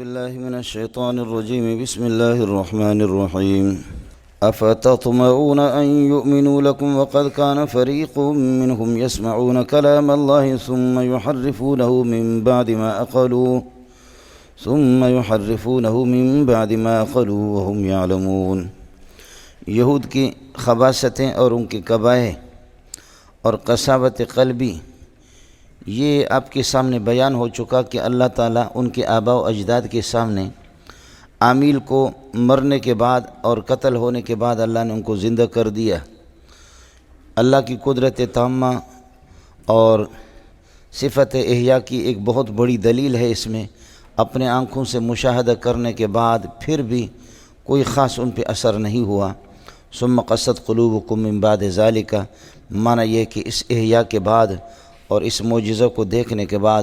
بالله من الشيطان الرجيم. بسم الله الرحمن الرحيم. أفتطمعون أن يؤمنوا لكم وقد كان فريق منهم يسمعون كلام الله ثم يحرفونه من بعد ما أقلوا وهم يعلمون. یہود کی خباثتیں اور ان کے قبائح اور قساوت قلبی یہ آپ کے سامنے بیان ہو چکا کہ اللہ تعالیٰ ان کے آباء و اجداد کے سامنے عامل کو مرنے کے بعد اور قتل ہونے کے بعد اللہ نے ان کو زندہ کر دیا. اللہ کی قدرت تامہ اور صفت احیاء کی ایک بہت بڑی دلیل ہے. اس میں اپنے آنکھوں سے مشاہدہ کرنے کے بعد پھر بھی کوئی خاص ان پہ اثر نہیں ہوا. ثم قست قلوبکم من بعد ذالک، معنی یہ کہ اس احیاء کے بعد اور اس معجزہ کو دیکھنے کے بعد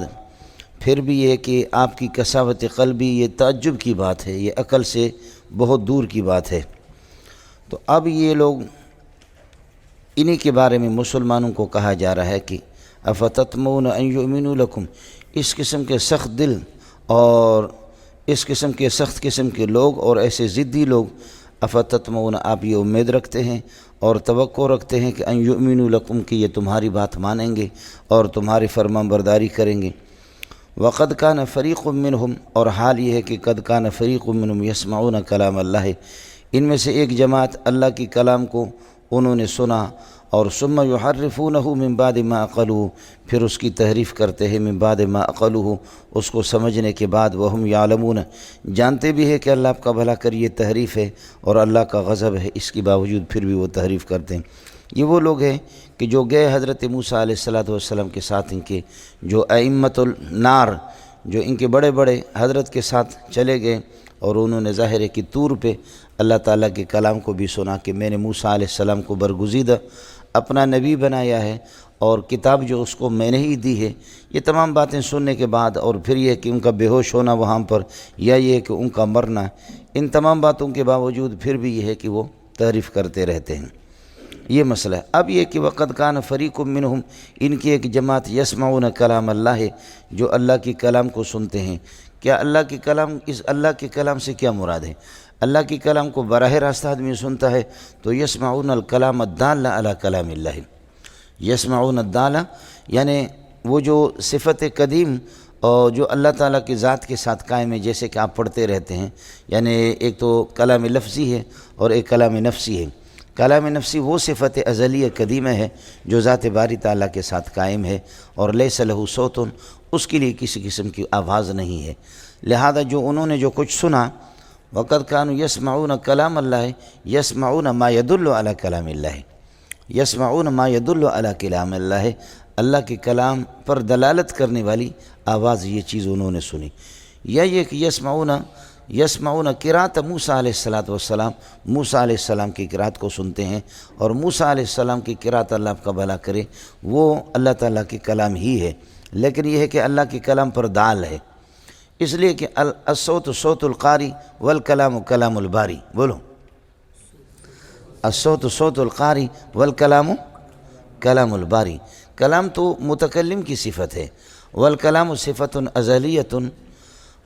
پھر بھی یہ کہ آپ کی قساوت قلبی یہ تعجب کی بات ہے، یہ عقل سے بہت دور کی بات ہے. تو اب یہ لوگ انہی کے بارے میں مسلمانوں کو کہا جا رہا ہے کہ افتطمعون ان یؤمنوا لکم، اس قسم کے سخت دل اور اس قسم کے سخت قسم کے لوگ اور ایسے ضدی لوگ، افتطمعون آپ یہ امید رکھتے ہیں اور توقع رکھتے ہیں کہ ان یؤمنوا لکم کہ یہ تمہاری بات مانیں گے اور تمہاری فرمان برداری کریں گے. وقد کان فریق منہم، اور حال یہ ہے کہ قد کان فریق منہم یسمعون کلام اللہ، ان میں سے ایک جماعت اللہ کی کلام کو انہوں نے سنا اور ثم یحرفونہ من بعد ما عقلوہ، پھر اس کی تحریف کرتے ہیں من بعد ما عقلوہ، اس کو سمجھنے کے بعد وہم یعلمون، جانتے بھی ہے کہ اللہ آپ کا بھلا کر یہ تحریف ہے اور اللہ کا غضب ہے، اس کے باوجود پھر بھی وہ تحریف کرتے ہیں. یہ وہ لوگ ہیں کہ جو گئے حضرت موسیٰ علیہ السلام کے ساتھ، ان کے جو ائمۃ النار، جو ان کے بڑے بڑے حضرت کے ساتھ چلے گئے اور انہوں نے ظاہر ہے کہ طور پہ اللہ تعالیٰ کے کلام کو بھی سنا کہ میں نے موسیٰ علیہ السلام کو برگزیدہ اپنا نبی بنایا ہے اور کتاب جو اس کو میں نے ہی دی ہے. یہ تمام باتیں سننے کے بعد اور پھر یہ کہ ان کا بے ہوش ہونا وہاں پر، یا یہ کہ ان کا مرنا، ان تمام باتوں کے باوجود پھر بھی یہ ہے کہ وہ تعریف کرتے رہتے ہیں. یہ مسئلہ ہے. اب یہ کہ وقد کان فریق منہم، ان کی ایک جماعت یسمعون کلام اللہ ہے، جو اللہ کی کلام کو سنتے ہیں. کیا اللہ کی کلام، اس اللہ کے کلام سے کیا مراد ہے؟ اللہ کی کلام کو براہ راست آدمی سنتا ہے تو یسمعون الکلام الدال علی کلام اللہ، یسمعون الدال یعنی وہ جو صفت قدیم اور جو اللہ تعالیٰ کی ذات کے ساتھ قائم ہے، جیسے کہ آپ پڑھتے رہتے ہیں، یعنی ایک تو کلام لفظی ہے اور ایک کلام نفسی ہے. کلام نفسی وہ صفت ازلیہ قدیمہ ہے جو ذات باری تعالیٰ کے ساتھ قائم ہے اور لیس لہ صوت، اس کے لیے کسی قسم کی آواز نہیں ہے. لہذا جو انہوں نے جو کچھ سنا، وقد کانوا یسمعون کلام اللہ، یسمعون ما یدل علی کلام اللہ، یسمعون ما یدل علی کلام اللہ، اللہ کے کلام پر دلالت کرنے والی آواز، یہ چیز انہوں نے سنی. یا یہ کہ یسمعون قرات موسیٰ علیہ السلام، موسیٰ علیہ السلام کی قرات کو سنتے ہیں، اور موسیٰ علیہ السلام کی قرات اللہ آپ کا بھلا کرے وہ اللہ تعالیٰ کی کلام ہی ہے، لیکن یہ ہے کہ اللہ کے کلام پر دال ہے، اس لیے کہ الصوت صوت القاری والکلام کلام الباری. بولو، الصوت صوت القاری والکلام کلام الباری. کلام تو متکلم کی صفت ہے، والکلام صفت ازلیۃ،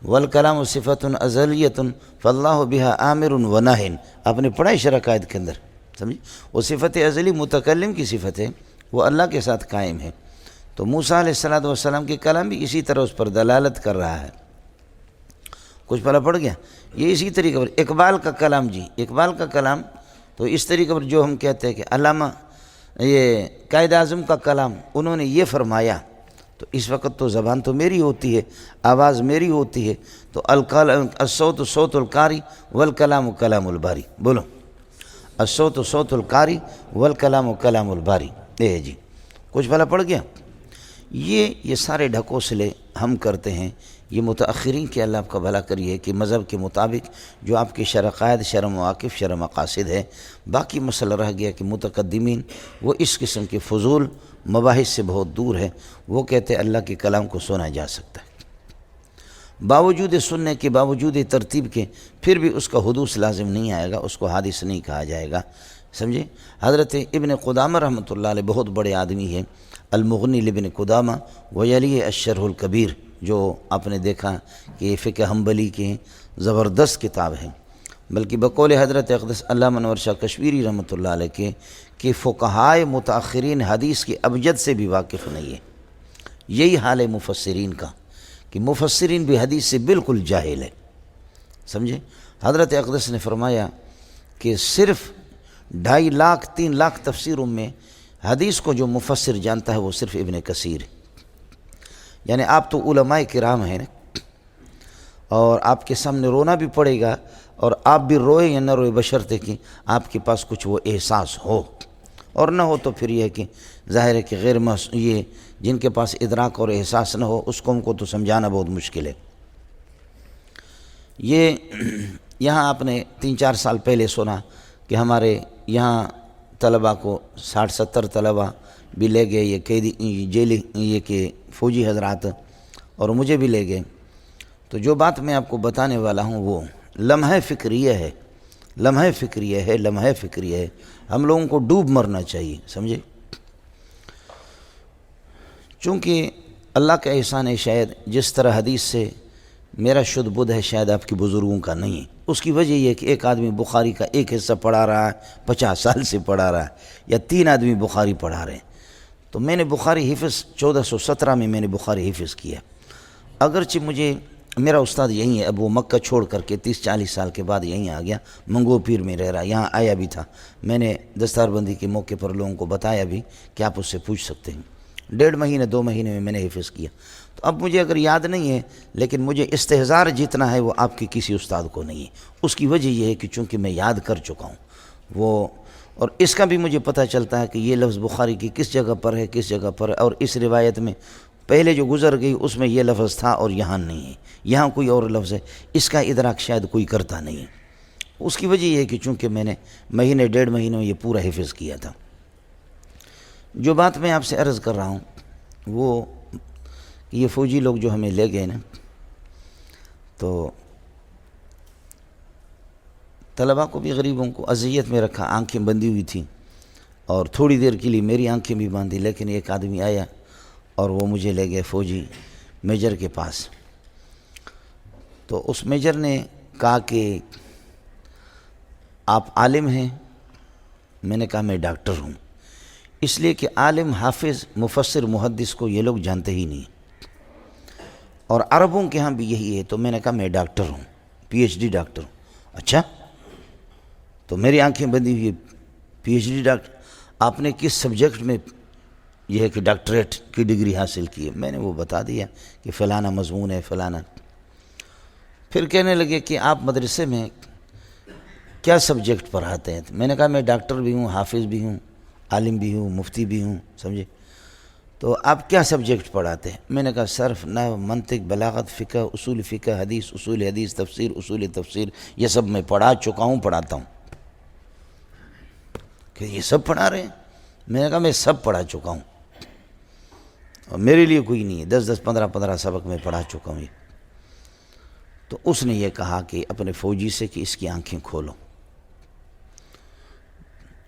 والکلام صفت ازلیۃ فاللہ بہا آمر و ناہ. آپ نے پڑھا شرح قائد کے اندر، سمجھے؟ وہ صفت ازلی متکلم کی صفت ہے، وہ اللہ کے ساتھ قائم ہے. تو موسیٰ علیہ السلام کے کلام بھی اسی طرح اس پر دلالت کر رہا ہے. کچھ پتہ پڑ گیا؟ یہ اسی طریقے پر اقبال کا کلام، جی اقبال کا کلام تو اس طریقے پر جو ہم کہتے ہیں کہ علامہ یہ قائد اعظم کا کلام، انہوں نے یہ فرمایا، تو اس وقت تو زبان تو میری ہوتی ہے، آواز میری ہوتی ہے، تو الصوت صوت القاری والکلام کلام الباری. بولو، الصوت صوت القاری والکلام کلام الباری. جی کچھ بھلا پڑ گیا؟ یہ سارے ڈھکوسلے ہم کرتے ہیں، یہ متاخرین کے اللہ آپ کا بھلا کریے کہ مذہب کے مطابق جو آپ کے شرع قائد، شرع مواقف، شرع مقاصد ہے. باقی مسئلہ رہ گیا کہ متقدمین وہ اس قسم کے فضول مباحث سے بہت دور ہے. وہ کہتے ہیں اللہ کے کلام کو سنا جا سکتا ہے، باوجود سننے کے، باوجود ترتیب کے، پھر بھی اس کا حدوث لازم نہیں آئے گا، اس کو حادث نہیں کہا جائے گا. سمجھے؟ حضرت ابن قدامہ رحمۃ اللہ علیہ بہت بڑے آدمی ہیں، المغنی لابن قدامہ ویلی الشرح الکبیر، جو آپ نے دیکھا کہ یہ فقہ حنبلی کی زبردست کتاب ہے، بلکہ بقول حضرت اقدس علامہ انور شاہ کشمیری رحمۃ اللہ علیہ کے کہ فقہائے متاخرین حدیث کے ابجد سے بھی واقف نہیں ہے۔ یہی حال ہے مفسرین کا کہ مفسرین بھی حدیث سے بالکل جاہل ہے، سمجھے۔ حضرت اقدس نے فرمایا کہ صرف 2.5 لاکھ 3 لاکھ تفسیروں میں حدیث کو جو مفسر جانتا ہے وہ صرف ابن کثیر ہے۔ یعنی آپ تو علماء کرام ہیں اور آپ کے سامنے رونا بھی پڑے گا، اور آپ بھی روئے یا نہ روئے بشرطے کہ آپ کے پاس کچھ وہ احساس ہو، اور نہ ہو تو پھر یہ ہے کہ ظاہر ہے کہ یہ جن کے پاس ادراک اور احساس نہ ہو اس قوم کو تو سمجھانا بہت مشکل ہے۔ یہ یہاں آپ نے 3-4 سال پہلے سنا کہ ہمارے یہاں طلباء کو 60-70 طلباء بھی لے گئے، یہ قیدی جیلی یہ کہ فوجی حضرات، اور مجھے بھی لے گئے۔ تو جو بات میں آپ کو بتانے والا ہوں وہ لمحہ فکریہ ہے، لمحہ فکریہ ہے، لمحہ فکریہ ہے۔ ہم لوگوں کو ڈوب مرنا چاہیے، سمجھے۔ چونکہ اللہ کا احسان ہے، شاید جس طرح حدیث سے میرا شدھ بدھ ہے شاید آپ کے بزرگوں کا نہیں ہے۔ اس کی وجہ یہ ہے کہ ایک آدمی بخاری کا ایک حصہ پڑھا رہا ہے، 50 سال سے پڑھا رہا ہے، یا 3 آدمی بخاری پڑھا رہے ہیں۔ تو میں نے بخاری حفظ 1417 میں نے بخاری حفظ کیا، اگرچہ میرا استاد یہیں ہے، اب وہ مکہ چھوڑ کر کے 30-40 سال کے بعد یہیں آ گیا، منگو پیر میں رہ رہا، یہاں آیا بھی تھا۔ میں نے دستار بندی کے موقع پر لوگوں کو بتایا بھی کہ آپ اس سے پوچھ سکتے ہیں۔ 1.5 مہینے 2 مہینے میں نے حفظ کیا۔ تو اب مجھے اگر یاد نہیں ہے، لیکن مجھے استحضار جتنا ہے وہ آپ کے کسی استاد کو نہیں ہے۔ اس کی وجہ یہ ہے کہ چونکہ میں یاد کر چکا ہوں وہ، اور اس کا بھی مجھے پتہ چلتا ہے کہ یہ لفظ بخاری کی کس جگہ پر ہے، کس جگہ پر ہے، اور اس روایت میں پہلے جو گزر گئی اس میں یہ لفظ تھا اور یہاں نہیں ہے، یہاں کوئی اور لفظ ہے، اس کا ادراک شاید کوئی کرتا نہیں ہے۔ اس کی وجہ یہ ہے کہ چونکہ میں نے 1.5 مہینے میں یہ پورا حفظ کیا تھا۔ جو بات میں آپ سے عرض کر رہا ہوں وہ یہ فوجی لوگ جو ہمیں لے گئے نا، تو طلباء کو بھی غریبوں کو اذیت میں رکھا، آنکھیں بندی ہوئی تھیں، اور تھوڑی دیر کے لیے میری آنکھیں بھی باندھی، لیکن ایک آدمی آیا اور وہ مجھے لے گئے فوجی میجر کے پاس۔ تو اس میجر نے کہا کہ آپ عالم ہیں؟ میں نے کہا میں ڈاکٹر ہوں، اس لیے کہ عالم، حافظ، مفسر، محدث کو یہ لوگ جانتے ہی نہیں، اور عربوں کے ہاں بھی یہی ہے۔ تو میں نے کہا میں ڈاکٹر ہوں، PhD ڈاکٹر ہوں۔ اچھا، تو میری آنکھیں بندی ہوئی، PhD ڈاکٹر، آپ نے کس سبجیکٹ میں یہ ہے کہ ڈاکٹریٹ کی ڈگری حاصل کی ہے؟ میں نے وہ بتا دیا کہ فلانا مضمون ہے، فلانا۔ پھر کہنے لگے کہ آپ مدرسے میں کیا سبجیکٹ پڑھاتے ہیں؟ میں نے کہا میں ڈاکٹر بھی ہوں، حافظ بھی ہوں، عالم بھی ہوں، مفتی بھی ہوں، سمجھے۔ تو آپ کیا سبجیکٹ پڑھاتے ہیں؟ میں نے کہا صرف، نحو، منطق، بلاغت، فقہ، اصول فقہ، حدیث، اصول حدیث، تفسیر، اصول تفسیر، یہ سب میں پڑھا چکا ہوں، پڑھاتا ہوں۔ کہ یہ سب پڑھا رہے ہیں؟ میں نے کہا میں سب پڑھا چکا ہوں، اور میرے لیے کوئی نہیں ہے، 10-10 15-15 سبق میں پڑھا چکا ہوں۔ تو اس نے یہ کہا کہ اپنے فوجی سے کہ اس کی آنکھیں کھولو۔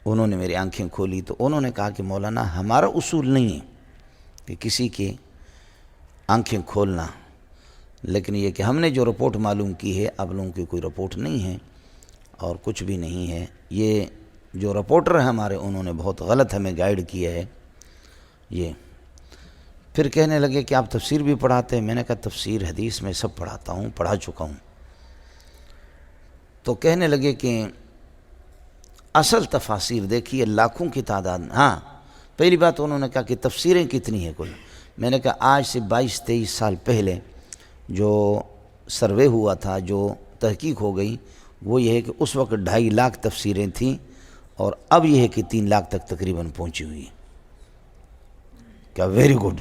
انہوں نے میری آنکھیں کھولی تو انہوں نے کہا کہ مولانا ہمارا اصول نہیں ہے کہ کسی کی آنکھیں کھولنا، لیکن یہ کہ ہم نے جو رپورٹ معلوم کی ہے، آپ لوگوں کی کوئی رپورٹ نہیں ہے اور کچھ بھی نہیں ہے، یہ جو رپورٹر ہیں ہمارے انہوں نے بہت غلط ہمیں گائیڈ کیا ہے یہ۔ پھر کہنے لگے کہ آپ تفسیر بھی پڑھاتے ہیں؟ میں نے کہا تفسیر، حدیث میں سب پڑھاتا ہوں، پڑھا چکا ہوں۔ تو کہنے لگے کہ اصل تفاسیر دیکھیے لاکھوں کی تعداد۔ ہاں، پہلی بات انہوں نے کہا کہ تفسیریں کتنی ہیں کل؟ میں نے کہا آج سے 22-23 سال پہلے جو سروے ہوا تھا، جو تحقیق ہو گئی، وہ یہ ہے کہ اس وقت 2.5 لاکھ تفسیریں تھیں، اور اب یہ ہے کہ 3 لاکھ تک تقریباً پہنچی ہوئی ہیں۔ کیا ویری گڈ۔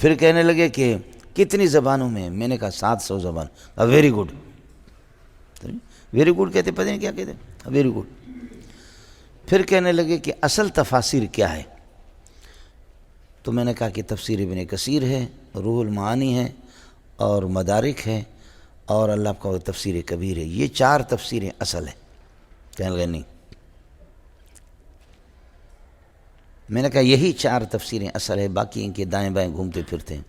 پھر کہنے لگے کہ کتنی زبانوں میں؟ میں نے کہا 700 زبان۔ ویری گڈ، ویری گڈ کہتے، پتہ نہیں کیا کہتے، ویری گڈ۔ پھر کہنے لگے کہ اصل تفاسیر کیا ہے؟ تو میں نے کہا کہ تفسیر ابن کثیر ہے، روح المعانی ہے، اور مدارک ہے، اور اللہ کا تفسیر کبیر ہے، یہ 4 تفسیریں اصل ہیں۔ کہنے لگے نہیں۔ میں نے کہا یہی 4 تفسیریں اصل ہے، باقی ان کے دائیں بائیں گھومتے پھرتے ہیں۔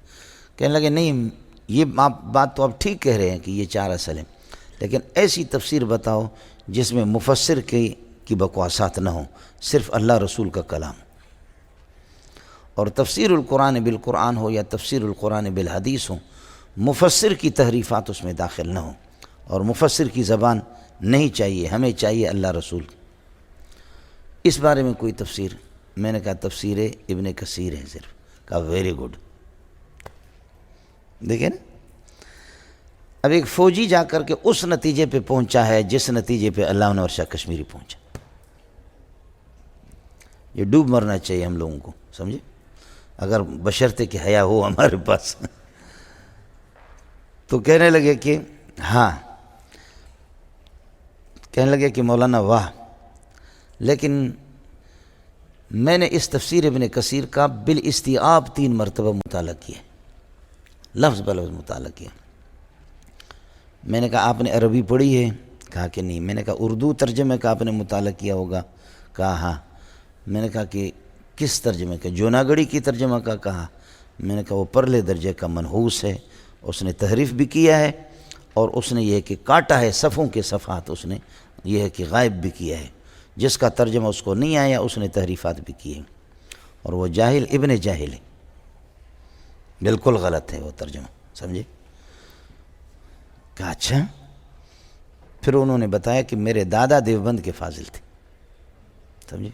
کہنے لگے نہیں یہ بات تو آپ ٹھیک کہہ رہے ہیں کہ یہ 4 اصل ہیں، لیکن ایسی تفسیر بتاؤ جس میں مفسر کی بکواسات نہ ہوں، صرف اللہ رسول کا کلام، اور تفسیر القرآن بالقرآن ہو یا تفسیر القرآن بالحدیث ہو، مفسر کی تحریفات اس میں داخل نہ ہوں، اور مفسر کی زبان نہیں چاہیے، ہمیں چاہیے اللہ رسول۔ اس بارے میں کوئی تفسیر؟ میں نے کہا تفسیر ابن کثیر ہے صرف۔ کہا ویری گڈ۔ دیکھیں نا، اب ایک فوجی جا کر کے اس نتیجے پہ پہنچا ہے جس نتیجے پہ علامہ انور شاہ کشمیری پہنچا۔ یہ ڈوب مرنا چاہیے ہم لوگوں کو، سمجھے، اگر بشرطے کہ حیا ہو ہمارے پاس۔ تو کہنے لگے کہ ہاں، کہنے لگے کہ مولانا واہ، لیکن میں نے اس تفسیر ابن کثیر کا بالاستیعاب 3 مرتبہ مطالعہ کیا، لفظ بلفظ مطالعہ کیا۔ میں نے کہا آپ نے عربی پڑھی ہے؟ کہا کہ نہیں۔ میں نے کہا اردو ترجمے کا آپ نے مطالعہ کیا ہوگا؟ کہا ہاں۔ میں نے کہا کہ کس ترجمے کا؟ جوناگڑی کی ترجمہ کا؟ کہا۔ میں نے کہا وہ پرلے درجے کا منحوس ہے، اس نے تحریف بھی کیا ہے، اور اس نے یہ کہ کاٹا ہے صفوں کے صفحات، اس نے یہ ہے کہ غائب بھی کیا ہے، جس کا ترجمہ اس کو نہیں آیا اس نے تحریفات بھی کی ہیں، اور وہ جاہل ابن جاہل ہے، بالکل غلط ہے وہ ترجمہ، سمجھے؟ کہا اچھا۔ پھر انہوں نے بتایا کہ میرے دادا دیوبند کے فاضل تھے، سمجھے،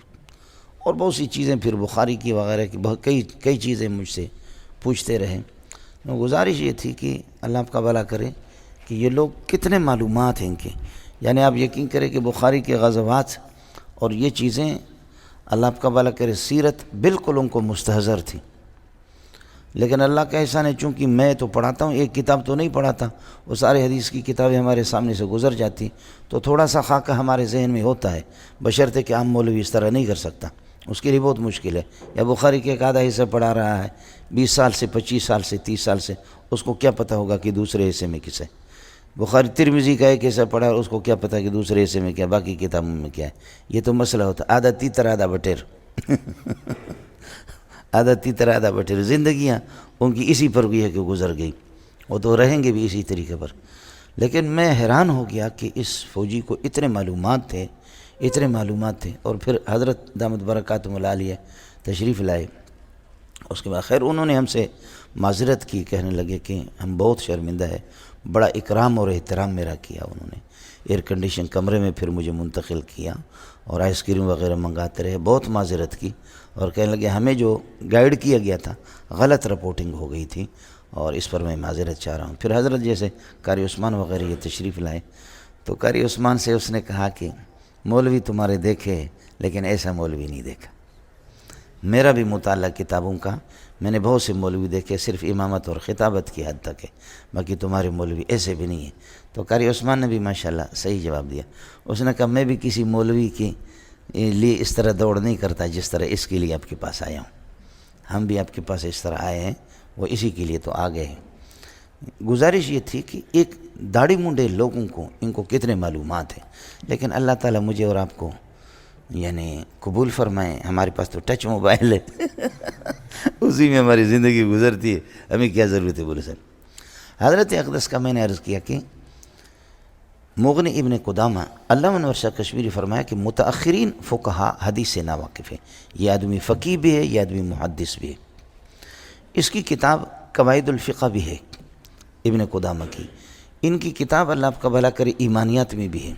اور بہت سی چیزیں پھر بخاری کی وغیرہ کی کئی چیزیں مجھ سے پوچھتے رہے۔ گزارش یہ تھی کہ اللہ آپ کا بھلا کرے کہ یہ لوگ کتنے معلومات ہیں ان کے، یعنی آپ یقین کریں کہ بخاری کے غزوات اور یہ چیزیں اللہ آپ کا بھلا کرے، سیرت بالکل ان کو مستحضر تھی، لیکن اللہ کا احسان ہے چونکہ میں تو پڑھاتا ہوں، ایک کتاب تو نہیں پڑھاتا، وہ سارے حدیث کی کتابیں ہمارے سامنے سے گزر جاتی، تو تھوڑا سا خاکہ ہمارے ذہن میں ہوتا ہے، بشرطے کہ عام مولوی اس طرح نہیں کر سکتا، اس کے لیے بہت مشکل ہے۔ یا بخاری کے ایک آدھا حصہ پڑھا رہا ہے 20 سال سے، 25 سال سے، 30 سال سے، اس کو کیا پتہ ہوگا کہ دوسرے حصے میں کس ہے؟ بخاری ترمذی کا ایک حصہ پڑھا ہے، اس کو کیا پتہ کہ دوسرے حصے میں کیا، باقی کتابوں میں کیا ہے؟ یہ تو مسئلہ ہوتا ہے، آدھا تیتر آدھا بٹیر آدھا تیتر آدھا بٹیر، زندگیاں ان کی اسی پر بھی ہے کہ گزر گئی، وہ تو رہیں گے بھی اسی طریقے پر۔ لیکن میں حیران ہو گیا کہ اس فوجی کو اتنے معلومات تھے، اور پھر حضرت دامت برکاتہم العالیہ تشریف لائے۔ اس کے بعد خیر انہوں نے ہم سے معذرت کی، کہنے لگے کہ ہم بہت شرمندہ ہے، بڑا اکرام اور احترام میرا کیا انہوں نے، ایئر کنڈیشن کمرے میں پھر مجھے منتقل کیا اور آئس کریم وغیرہ منگاتے رہے، بہت معذرت کی، اور کہنے لگے ہمیں جو گائیڈ کیا گیا تھا غلط رپورٹنگ ہو گئی تھی، اور اس پر میں معذرت چاہ رہا ہوں۔ پھر حضرت جیسے قاری عثمان وغیرہ یہ تشریف لائے، تو قاری عثمان سے اس نے کہا کہ مولوی تمہارے دیکھے لیکن ایسا مولوی نہیں دیکھا، میرا بھی مطالعہ کتابوں کا، میں نے بہت سے مولوی دیکھے، صرف امامت اور خطابت کی حد تک ہے، باقی تمہارے مولوی ایسے بھی نہیں ہیں۔ تو قاری عثمان نے بھی ماشاءاللہ صحیح جواب دیا، اس نے کہا میں بھی کسی مولوی کے لیے اس طرح دوڑ نہیں کرتا جس طرح اس کے لیے آپ کے پاس آیا ہوں، ہم بھی آپ کے پاس اس طرح آئے ہیں، وہ اسی کے لیے تو آ گئے ہیں۔ گزارش یہ تھی کہ ایک داڑھی منڈے لوگوں کو ان کو کتنے معلومات ہیں، لیکن اللہ تعالیٰ مجھے اور آپ کو یعنی قبول فرمائیں، ہمارے پاس تو ٹچ موبائل ہے اسی میں ہماری زندگی گزرتی ہے، ہمیں کیا ضرورت ہے؟ بولے سر حضرت اقدس کا میں نے عرض کیا کہ مغنی ابن قدامہ علامہ انور شاہ کشمیری فرمایا کہ متاخرین فقہا حدیث سے ناواقف ہے، یہ آدمی فقیہ بھی ہے، یہ آدمی محدث بھی ہے۔ اس کی کتاب قواعد الفقہ بھی ہے ابن قدامہ کی، ان کی کتاب اللہ آپ کا بھلا کرے ایمانیات میں بھی ہے،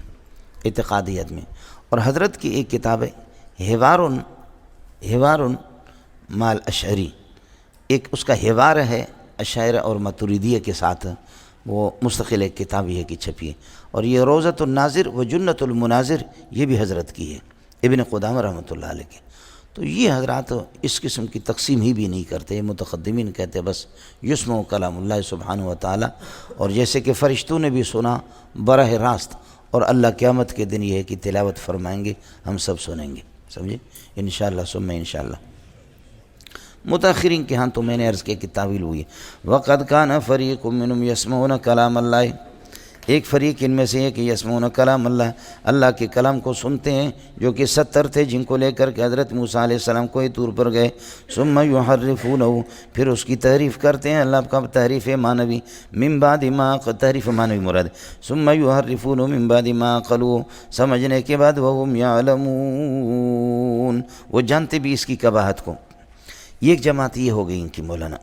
اعتقادیات میں، اور حضرت کی ایک کتاب ہے حوار مال اشعری، ایک اس کا حوار ہے اشاعرہ اور ماتریدیہ کے ساتھ، وہ مستقل ایک کتاب یہ کہ چھپی ہے، اور یہ روضۃ الناظر و جنت المناظر یہ بھی حضرت کی ہے، ابن قدامہ رحمۃ اللہ علیہ کے۔ تو یہ حضرات اس قسم کی تقسیم ہی بھی نہیں کرتے، یہ متقدمین کہتے بس یسمع کلام اللہ سبحانہ و تعالی، اور جیسے کہ فرشتوں نے بھی سنا براہ راست، اور اللہ قیامت کے دن یہ ہے کہ تلاوت فرمائیں گے، ہم سب سنیں گے، سمجھے، انشاءاللہ ثم انشاءاللہ۔ متاخرین کے ہاں تو میں نے عرض کیا کہ تعویل ہوئی ہے، وَقَدْ كَانَ فَرِيقٌ مِّنْهُمْ يَسْمَعُونَ كَلَامَ اللَّهِ، ایک فریق ان میں سے ہے کہ یسمعون کلام اللہ، اللہ کے کلام کو سنتے ہیں، جو کہ 70 تھے جن کو لے کر کے حضرت موسیٰ علیہ السلام کوہ طور پر گئے، ثم یحرفونہ، پھر اس کی تحریف کرتے ہیں، اللہ کا تحریف معنوی، من بعد ما، تحریف معنوی مراد، ثم یحرفونہ من بعد ما قالوا، سمجھنے کے بعد وہم یعلمون، وہ جانتے بھی اس کی قباحت کو۔ یہ ایک جماعت یہ ہو گئی ان کی مولانا۔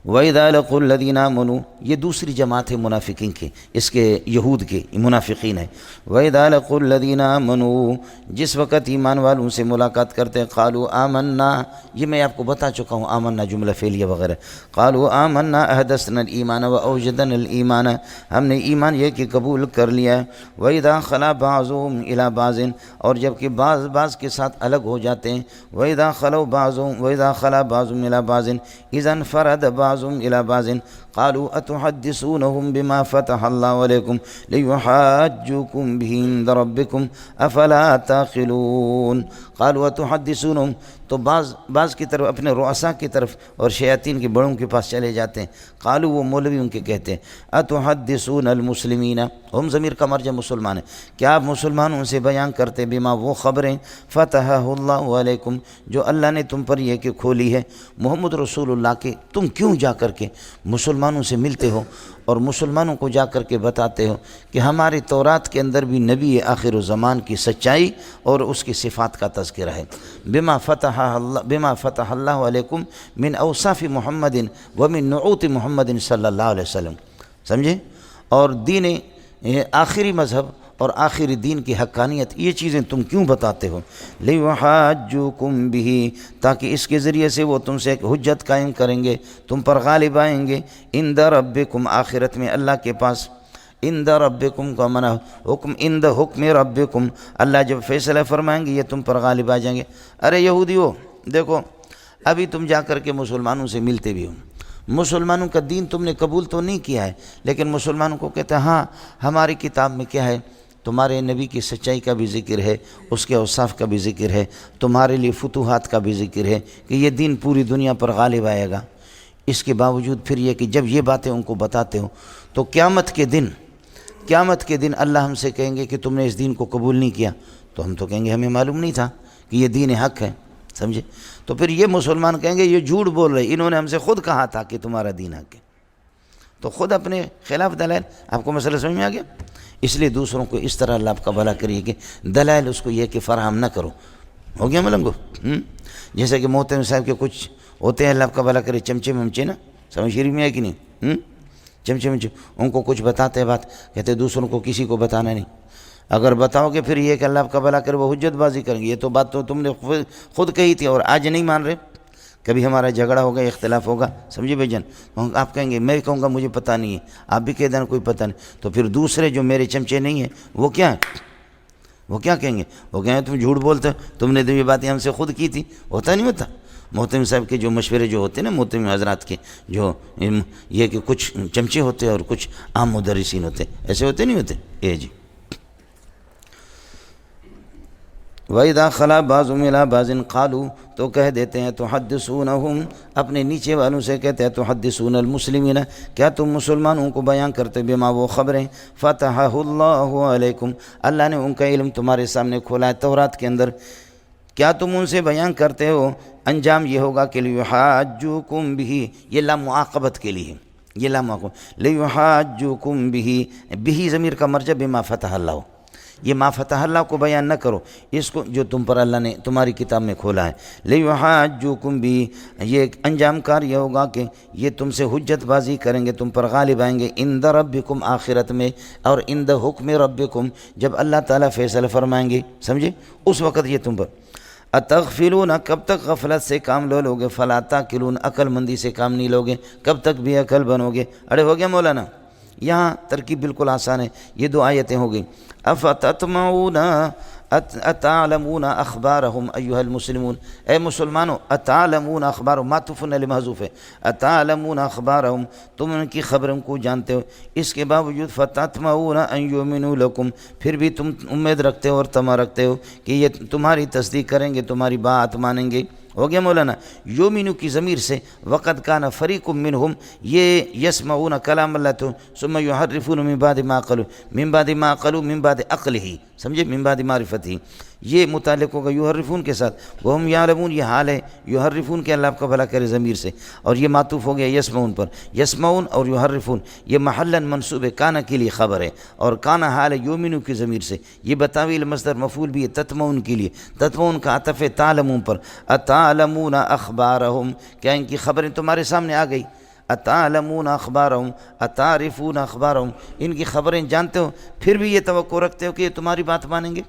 وَإِذَا لَقُوا الَّذِينَ آمَنُوا، یہ دوسری جماعت ہے منافقین کی، اس کے یہود کے منافقین ہے۔ وَإِذَا لَقُوا الَّذِينَ آمَنُوا، جس وقت ایمان والوں سے ملاقات کرتے ہیں، قالوا آمنا، یہ میں آپ کو بتا چکا ہوں، آمنا جملہ فعلیہ وغیرہ، قالوا آمنا احدثنا الایمان واوجدنا الایمان، ہم نے ایمان یہ کہ قبول کر لیا۔ وَإِذَا خَلَا بَعْضُهُمْ إِلَى بَعْضٍ، اور جب کہ بعض کے ساتھ الگ ہو جاتے ہیں، وَإِذَا خَلَا بَعْضُهُمْ إِلَى بَعْضٍ إِذَا انفَرَدَ بعضهم إلى بعض قالوا أتحدثونهم بما فتح الله عليكم ليحاجوكم به عند ربكم أفلا تعقلون۔ قالوا أتحدثونهم، تو بعض کی طرف اپنے رؤساء کی طرف اور شیاطین کے بڑوں کے پاس چلے جاتے ہیں۔ قالوا، وہ مولوی ان کے کہتے ہیں، أتحدثون المسلمین، ہم ضمیر کا مرجع مسلمان ہے، کیا آپ مسلمانوں سے بیان کرتے بما، وہ خبریں فتحہ اللہ علیکم، جو اللہ نے تم پر یہ کہ کھولی ہے، محمد رسول اللہ کے، تم کیوں جا کر کے مسلمانوں سے ملتے ہو اور مسلمانوں کو جا کر کے بتاتے ہو کہ ہماری تورات کے اندر بھی نبی آخر الزمان کی سچائی اور اس کی صفات کا تذکرہ ہے۔ بما فتح اللہ علیکم من اوصاف محمد ومن نعوت محمد صلی اللہ علیہ وسلم، سمجھے؟ اور دین آخری مذہب اور آخری دین کی حقانیت، یہ چیزیں تم کیوں بتاتے ہو؟ لِيُحَاجُّوكُمْ بِهِ، تاکہ اس کے ذریعے سے وہ تم سے ایک حجت قائم کریں گے، تم پر غالب آئیں گے، عند ربکم، آخرت میں اللہ کے پاس، عند ربکم کا منع حکم، عند حکم ربکم، اللہ جب فیصلہ فرمائیں گے یہ تم پر غالب آ جائیں گے۔ ارے یہودیو، دیکھو ابھی تم جا کر کے مسلمانوں سے ملتے بھی ہو، مسلمانوں کا دین تم نے قبول تو نہیں کیا ہے، لیکن مسلمانوں کو کہتے ہیں ہاں ہماری کتاب میں کیا ہے، تمہارے نبی کی سچائی کا بھی ذکر ہے، اس کے اوصاف کا بھی ذکر ہے، تمہارے لیے فتوحات کا بھی ذکر ہے کہ یہ دین پوری دنیا پر غالب آئے گا۔ اس کے باوجود پھر یہ کہ جب یہ باتیں ان کو بتاتے ہو تو قیامت کے دن اللہ ہم سے کہیں گے کہ تم نے اس دین کو قبول نہیں کیا، تو ہم تو کہیں گے ہمیں معلوم نہیں تھا کہ یہ دین حق ہے، سمجھے؟ تو پھر یہ مسلمان کہیں گے یہ جھوٹ بول رہے، انہوں نے ہم سے خود کہا تھا کہ تمہارا دین حق ہے، تو خود اپنے خلاف دلائل۔ آپ کو مسئلہ سمجھ میں آ گیا؟ اس لیے دوسروں کو اس طرح اللہ آپ کا بھلا کریے کہ دلائل اس کو یہ کہ فراہم نہ کرو۔ ہو گیا ملنگو؟ جیسے کہ محترم صاحب کے کچھ ہوتے ہیں، اللہ آپ کا بھلا کرے، چمچے ممچے نا، سمجھ شریف میں ہے کہ نہیں؟ چمچے ممچے، ان کو کچھ بتاتے ہیں بات، کہتے ہیں دوسروں کو کسی کو بتانا نہیں، اگر بتاؤ گے پھر یہ کہ اللہ آپ کا بھلا کرے وہ حجت بازی کریں گے، یہ تو بات تو تم نے خود کہی تھی اور آج نہیں مان رہے، کبھی ہمارا جھگڑا ہوگا، اختلاف ہوگا، سمجھے بھائی جان، آپ کہیں گے، میں کہوں گا مجھے پتہ نہیں ہے، آپ بھی کہہ دینا کوئی پتہ نہیں، تو پھر دوسرے جو میرے چمچے نہیں ہیں وہ کیا کہیں گے؟ وہ کہیں گے تم جھوٹ بولتے ہو، تم نے تو یہ باتیں ہم سے خود کی تھی۔ ہوتا نہیں ہوتا؟ محترم صاحب کے جو مشورے جو ہوتے ہیں نا، محترم حضرات کے جو یہ کہ کچھ چمچے ہوتے ہیں اور کچھ عام مدرسین ہوتے ہیں، ایسے ہوتے نہیں ہوتے؟ جی۔ وَإِذَا خَلَا بَعْضُهُمْ إِلَىٰ بَعْضٍ قَالُوا، تو کہہ دیتے ہیں تُحَدِّثُونَهُمْ، اپنے نیچے والوں سے کہتے ہیں تُحَدِّثُونَ الْمُسْلِمِينَ، کیا تم مسلمانوں کو بیان کرتے بما، وہ خبریں فَتَحَهُ اللَّهُ عَلَيْكُمْ، اللہ نے ان کا علم تمہارے سامنے کھولا ہے تورات کے اندر، کیا تم ان سے بیان کرتے ہو؟ انجام یہ ہوگا کہ لِيُحَاجُّوكُمْ بِهِ، یہ لام معاقبت کے لیے، یہ لام معاقبت، لِيُحَاجُّوكُمْ بِهِ، بِهِ ضمیر کا مرجع بما فتح اللہ، یہ ما فتح اللہ کو بیان نہ کرو، اس کو جو تم پر اللہ نے تمہاری کتاب میں کھولا ہے، لِيُحَاجُّوكُمْ بِهِ، یہ انجام کار یہ ہوگا کہ یہ تم سے حجت بازی کریں گے، تم پر غالب آئیں گے، عند ربکم، آخرت میں، اور عند حکم ربکم، جب اللہ تعالیٰ فیصلہ فرمائیں گے، سمجھے؟ اس وقت یہ تم پر۔ اتغفلون، کب تک غفلت سے کام لو گے؟ فلا تاکلون، عقل مندی سے کام نہیں لوگے، کب تک بھی عقل بنو گے؟ ارے ہو گیا مولانا؟ یہاں ترکیب بالکل آسان ہے، یہ دو آیتیں ہو گئی۔ افتطمعون اتعلمون اخبارهم ایھا المسلمون، اے مسلمانوں، اتعلمون اخبارهم، معطوف علی محذوف ہے، اتعلمون اخبارهم، تم ان کی خبروں کو جانتے ہو، اس کے باوجود فتطمعون ان یؤمنوا لکم، پھر بھی تم امید رکھتے ہو اور طمع رکھتے ہو کہ یہ تمہاری تصدیق کریں گے، تمہاری بات مانیں گے، ہو گیا مولانا؟ یومنو کی ضمیر سے وقد کان فریق منہم، یہ یسمعون کلام اللہ تو ثم یحرفون من بعد ما قالوا، من بعد ما قالوا من بعد عقلہ، سمجھے، من بعد معرفتہ، یہ متعلق ہوگا یحرفون کے ساتھ، وہم یعلمون، یہ حال ہے یحرفون کے، اللہ آپ کا بھلا کرے ضمیر سے، اور یہ معطوف ہو گیا یسمعون پر، یسمعون اور یحرفون یہ محلاً منصوب کانا کے لیے خبر ہے، اور کانا حال ہے یومنو کی ضمیر سے، یہ بتاویل مصدر مفعول بھی ہے تتمعون کے لیے، تتمعون کا عطف تعلمون پر، اتعلمون اخبارہم، کیا ان کی خبریں تمہارے سامنے آ گئی؟ اتعلمون اخبارہم، اتعرفون اخبارہم، ان کی خبریں جانتے ہو، پھر بھی یہ توقع رکھتے ہو کہ یہ تمہاری بات مانیں گے؟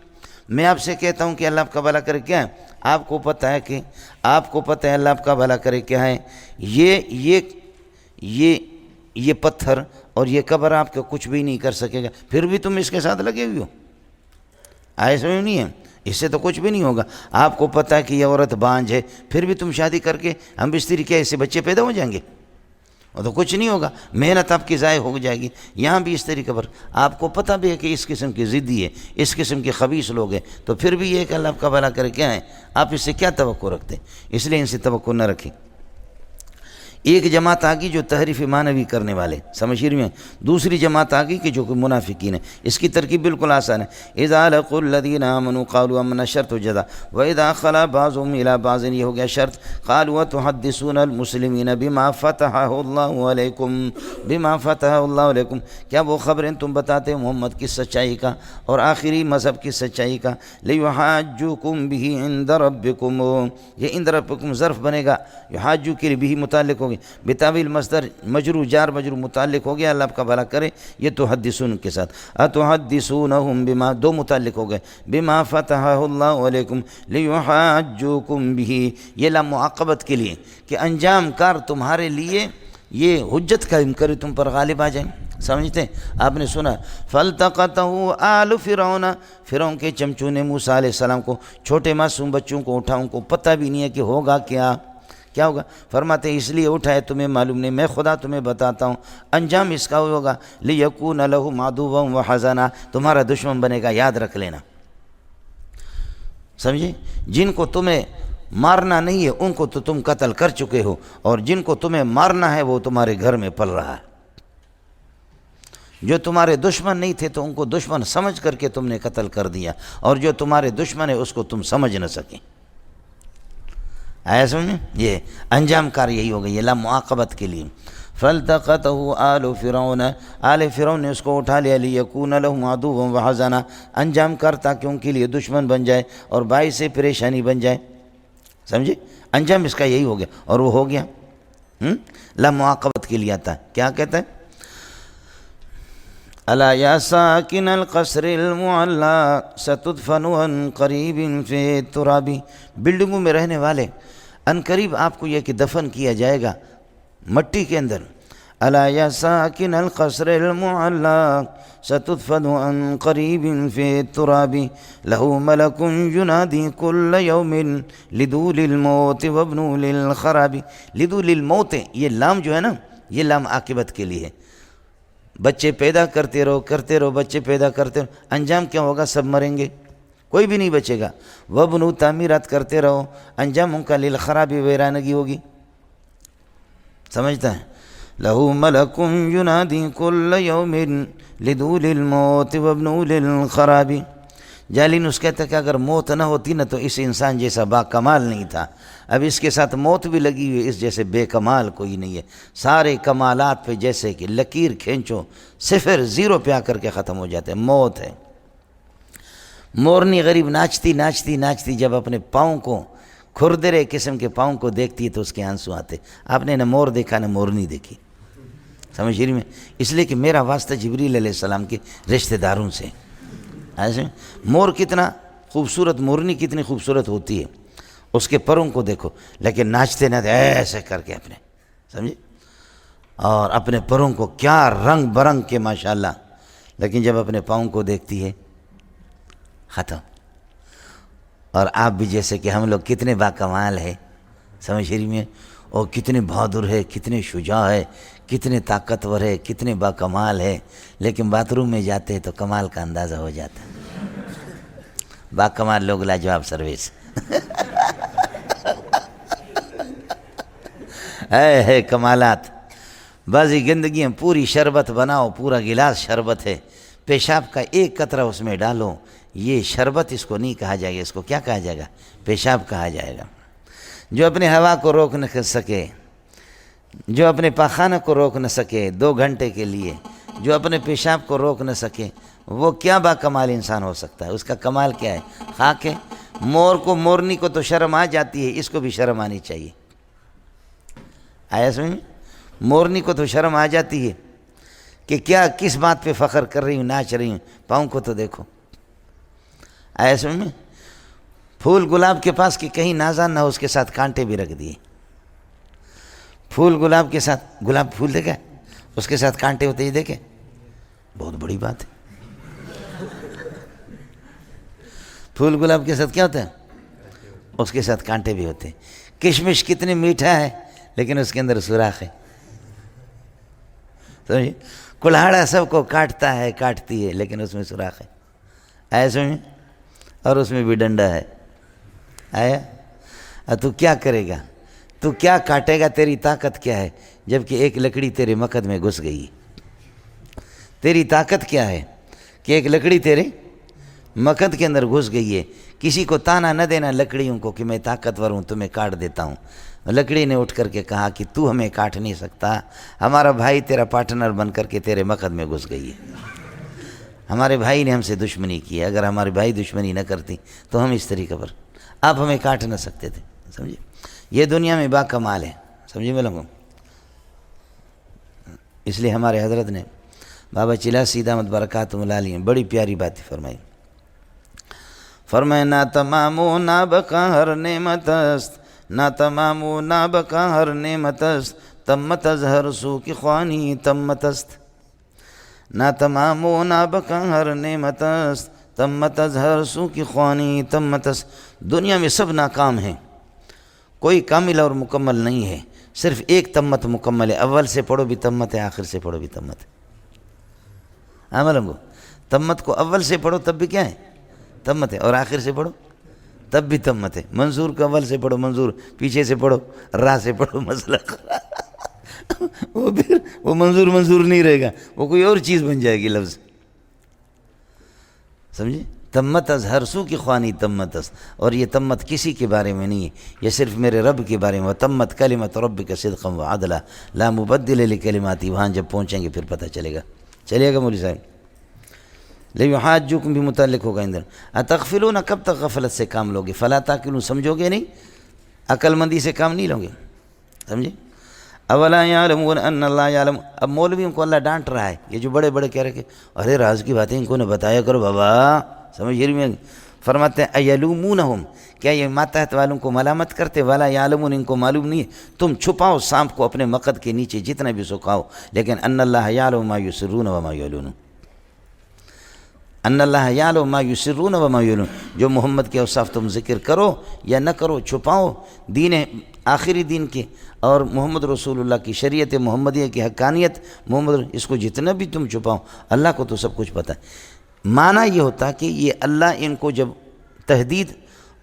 میں آپ سے کہتا ہوں کہ اللہ آپ کا بھلا کرے کیا ہے؟ آپ کو پتہ ہے کہ اللہ آپ کا بھلا کرے کیا ہے؟ یہ پتھر اور یہ قبر آپ کو کچھ بھی نہیں کر سکے گا، پھر بھی تم اس کے ساتھ لگے ہوئے ہو، آئے سمجھ نہیں ہے؟ اس سے تو کچھ بھی نہیں ہوگا۔ آپ کو پتہ ہے کہ یہ عورت بانجھ ہے، پھر بھی تم شادی کر کے ہم بستری کیا اس سے بچے پیدا ہو جائیں گے؟ وہ تو کچھ نہیں ہوگا، محنت آپ کی ضائع ہو جائے گی۔ یہاں بھی اس طریقے پر آپ کو پتہ بھی ہے کہ اس قسم کی ضدی ہے، اس قسم کے خبیث لوگ ہیں، تو پھر بھی یہ کہ اللہ آپ کا بھلا کرے کیا ہے؟ آپ اس سے کیا توقع رکھتے ہیں؟ اس لیے ان سے توقع نہ رکھیں۔ ایک جماعت آگی جو تحریف معنوی کرنے والے، سمجھ رہی ہیں؟ دوسری جماعت آگی کہ جو کہ منافقین ہیں۔ اس کی ترکیب بالکل آسان ہے۔ اذا لقوا الذین آمنوا قالوا آمنا شرط و جزا، واذا خلا بعضهم الى بعض، یہ ہو گیا شرط۔ قالوا تحدثون المسلمین بما فتح اللہ علیکم، بما فتح اللہ علیکم، کیا وہ خبریں تم بتاتے محمد کی سچائی کا اور آخری مذہب کی سچائی کا؟ لیحاجوکم بہ عند ربکم، یہ عند ربکم ظرف بنے گا، یحاجو کے لیے بھی متعلق ہوگی، بتاویل مصدر مجرور جار مجرور متعلق ہو گیا، اللہ آپ کا بھلا کرے، یہ تحدثون کے ساتھ، اتحدثونہم بما، دو متعلق ہو گئے، بما فتح اللہ علیکم لیحاجوکم بہ، یہ لام معاقبت کے لیے کہ انجام کار تمہارے لیے یہ حجت قائم کرے، تم پر غالب آ جائیں، سمجھتے ہیں؟ آپ نے سنا فَالْتَقَطَهُ آلُ فِرْعَوْنَ، فرعون کے چمچوں نے موسیٰ علیہ السلام کو، چھوٹے معصوم بچوں کو اٹھا، ان کو پتہ بھی نہیں ہے کہ ہوگا کیا ہوگا؟ فرماتے ہیں اس لیے اٹھائے تمہیں معلوم نہیں، میں خدا تمہیں بتاتا ہوں، انجام اس کا ہوگا لِيَكُونَ لَهُمْ عَدُوًّا وَحَزَنًا، تمہارا دشمن بنے گا، یاد رکھ لینا، سمجھے؟ جن کو تمہیں مارنا نہیں ہے ان کو تو تم قتل کر چکے ہو، اور جن کو تمہیں مارنا ہے وہ تمہارے گھر میں پل رہا ہے۔ جو تمہارے دشمن نہیں تھے تو ان کو دشمن سمجھ کر کے تم نے قتل کر دیا، اور جو تمہارے دشمن ہے اس کو تم سمجھ نہ سکیں۔ آیا سمجھ میں؟ یہ انجام کار یہی ہو گئی، یہ لام معاقبت کے لیے۔ فَالْتَقَطَهُ آلُ فِرْعَوْنَ، آل فرعون نے اس کو اٹھا لیا، لِيَكُونَ لَهُمْ عَدُوًّا وَحَزَنًا، انجام کر تاکہ ان کے لیے دشمن بن جائے اور باعث پریشانی بن جائے، سمجھے؟ انجام اس کا یہی ہو گیا، اور وہ ہو گیا۔ لام معاقبت کے لیے آتا ہے، کیا کہتا ہے؟ الا یا ساکن القصر المعلا ستدفن عن قریب فی التراب، بلڈنگوں میں رہنے والے ان قریب آپ کو یہ کہ دفن کیا جائے گا مٹی کے اندر۔ الا یا ساکن القصر المعلا ستدفن عن قریب فی التراب لہ ملک ینادی کل یوم لدول الموت وابنو للخراب، لدول الموت، یہ لام جو ہے نا، یہ لام عاقبت کے لیے ہے، بچے پیدا کرتے رہو بچے پیدا کرتے رہو، انجام کیا ہوگا؟ سب مریں گے، کوئی بھی نہیں بچے گا۔ وابنو، تعمیرات کرتے رہو، انجام ان کا للخرابی، ویرانگی ہوگی، سمجھتا ہے؟ لہو ملک ینادی کل یوم لدول الموت وابنو للخرابی۔ جالینوس کہتا ہے کہ اگر موت نہ ہوتی نا تو اس انسان جیسا با کمال نہیں تھا، اب اس کے ساتھ موت بھی لگی ہوئی، اس جیسے بے کمال کوئی نہیں ہے، سارے کمالات پہ جیسے کہ لکیر کھینچو، صفر زیرو پہ آ کر کے ختم ہو جاتے ہیں، موت ہے۔ مورنی غریب ناچتی ناچتی ناچتی جب اپنے پاؤں کو، کھردرے قسم کے پاؤں کو دیکھتی ہے تو اس کے آنسو آتے۔ آپ نے نہ مور دیکھا نہ مورنی دیکھی، سمجھ رہی میں؟ اس لیے کہ میرا واسطہ جبریل علیہ السلام کے رشتہ داروں سے۔ ایسے مور کتنا خوبصورت، مورنی کتنی خوبصورت ہوتی ہے، اس کے پروں کو دیکھو، لیکن ناچتے نہ ایسے کر کے اپنے، سمجھے؟ اور اپنے پروں کو کیا رنگ برنگ کے ماشاءاللہ، لیکن جب اپنے پاؤں کو دیکھتی ہے ختم۔ اور آپ بھی جیسے کہ ہم لوگ کتنے باکمال ہے، سمجھ رہی میں؟ اور کتنے بہادر ہے، کتنے شجاع ہے، کتنے طاقتور ہے، کتنے باکمال ہے، لیکن باتھ روم میں جاتے ہیں تو کمال کا اندازہ ہو جاتا ہے۔ باکمال لوگ لاجواب سروس۔ ہے کمالات. بعضی گندگیاں پوری شربت بناؤ، پورا گلاس شربت ہے، پیشاب کا ایک قطرہ اس میں ڈالو، یہ شربت اس کو نہیں کہا جائے گا، اس کو کیا کہا جائے گا؟ پیشاب کہا جائے گا. جو اپنے ہوا کو روک نہ سکے، جو اپنے پاخانہ کو روک نہ سکے 2 گھنٹے کے لیے، جو اپنے پیشاب کو روک نہ سکے، وہ کیا با کمال انسان ہو سکتا ہے؟ اس کا کمال کیا ہے؟ خاک ہے. مور کو، مورنی کو تو شرم آ جاتی ہے، اس کو بھی شرم آنی چاہیے. آیا سمجھ میں؟ مورنی کو تو شرم آ جاتی ہے کہ کیا کس بات پہ فخر کر رہی ہوں، ناچ رہی ہوں، پاؤں کو تو دیکھو. آیا سمجھ میں؟ پھول گلاب کے پاس کہ کہیں نازان نہ ہو، اس کے ساتھ کانٹے بھی رکھ دیے. پھول گلاب کے ساتھ، گلاب پھول دیکھا اس کے ساتھ کانٹے ہوتے ہی دیکھے، بہت بڑی بات ہے. پھول گلاب کے ساتھ کیا ہوتا ہے؟ اس کے ساتھ کانٹے بھی ہوتے ہیں. کشمش کتنی میٹھا ہے لیکن اس کے اندر سوراخ ہے. سمجھے؟ کلہاڑا سب کو کاٹتا ہے، کاٹتی ہے، لیکن اس میں سوراخ ہے. ایسے میں، اور اس میں بھی ڈنڈا ہے. آیا؟ تو کیا کرے گا؟ تو کیا کاٹے گا؟ تیری طاقت کیا ہے جبکہ ایک لکڑی تیرے مقد میں گھس گئی؟ تیری طاقت کیا ہے کہ ایک لکڑی تیرے مقد کے اندر گھس گئی ہے؟ کسی کو تانا نہ دینا لکڑیوں کو کہ میں طاقتور ہوں، تمہیں کاٹ دیتا ہوں. لکڑی نے اٹھ کر کے کہا کہ تو ہمیں کاٹ نہیں سکتا، ہمارا بھائی تیرا پارٹنر بن کر کے تیرے مقد میں گھس گئی ہے. ہمارے بھائی نے ہم سے دشمنی کی ہے، اگر ہمارے بھائی دشمنی نہ کرتی تو ہم اس طریقے پر آپ ہمیں کاٹ نہ سکتے تھے. سمجھے؟ یہ دنیا میں با کمال ہے. سمجھے میں لوگوں؟ اس لیے ہمارے حضرت نے بابا چلاسی دامت برکاتہم العالیہ بڑی پیاری بات فرمائی. فرمائے نہ تمام و نہ بقا ہر نعمت است، نہ تمام و نہ بقا ہر نعمت است، تمت از ہر سو کی خوانی تمت است. نہ تمام و نہ بقا ہر نعمت است، تمت از ہر سو کی خوانی تمت است. دنیا میں سب ناکام ہیں، کوئی کامل اور مکمل نہیں ہے، صرف ایک تمت مکمل ہے. اول سے پڑھو بھی تمت ہے، آخر سے پڑھو بھی تمت ہے. عمل کو تمت کو اول سے پڑھو تب بھی کیا ہے؟ تمت ہے، اور آخر سے پڑھو تب بھی تمت ہے. منظور کو اول سے پڑھو منظور، پیچھے سے پڑھو راہ سے پڑھو مسئلہ وہ پھر وہ منظور منظور نہیں رہے گا، وہ کوئی اور چیز بن جائے گی لفظ. سمجھے؟ تمت از ہر سو کی خوانی تمت است. اور یہ تمت کسی کے بارے میں نہیں ہے، یہ صرف میرے رب کے بارے میں. تمت کلمت ربک صدقا وعدلا لا مبدل لکلماتی. وہاں جب پہنچیں گے پھر پتہ چلے گا. چلیے گا مولوی صاحب؟ لیحاجوکم بھی متعلق ہوگا اندر. اتغفلون، کب تک غفلت سے کام لوگے؟ فلا تاکلون، سمجھو گے نہیں، عقل مندی سے کام نہیں لوگے. سمجھے؟ اولا یعلمون ان اللہ یعلم. اب مولویوں کو اللہ ڈانٹ رہا ہے، یہ جو بڑے بڑے کہہ رہے کہ ارے راز کی باتیں ان کو نہ بتایا کرو بابا. سمجھ میں فرماتے ہیں ایلومونہم، کیا یہ ماتحت والوں کو ملامت کرتے؟ والا یعلمون، ان کو معلوم نہیں ہے. تم چھپاؤ سانپ کو اپنے مقد کے نیچے جتنا بھی سکھاؤ، لیکن ان اللہ یعلم ما یسرون وما یعلنون. ان اللہ یعلم ما یسرون وما یعلنون. جو محمد کے اوصاف تم ذکر کرو یا نہ کرو، چھپاؤ دین آخری دین کے اور محمد رسول اللہ کی شریعت محمدیہ کی حقانیت، محمد اس کو جتنا بھی تم چھپاؤ، اللہ کو تو سب کچھ پتہ ہے. معنی یہ ہوتا کہ یہ اللہ ان کو جب تہدید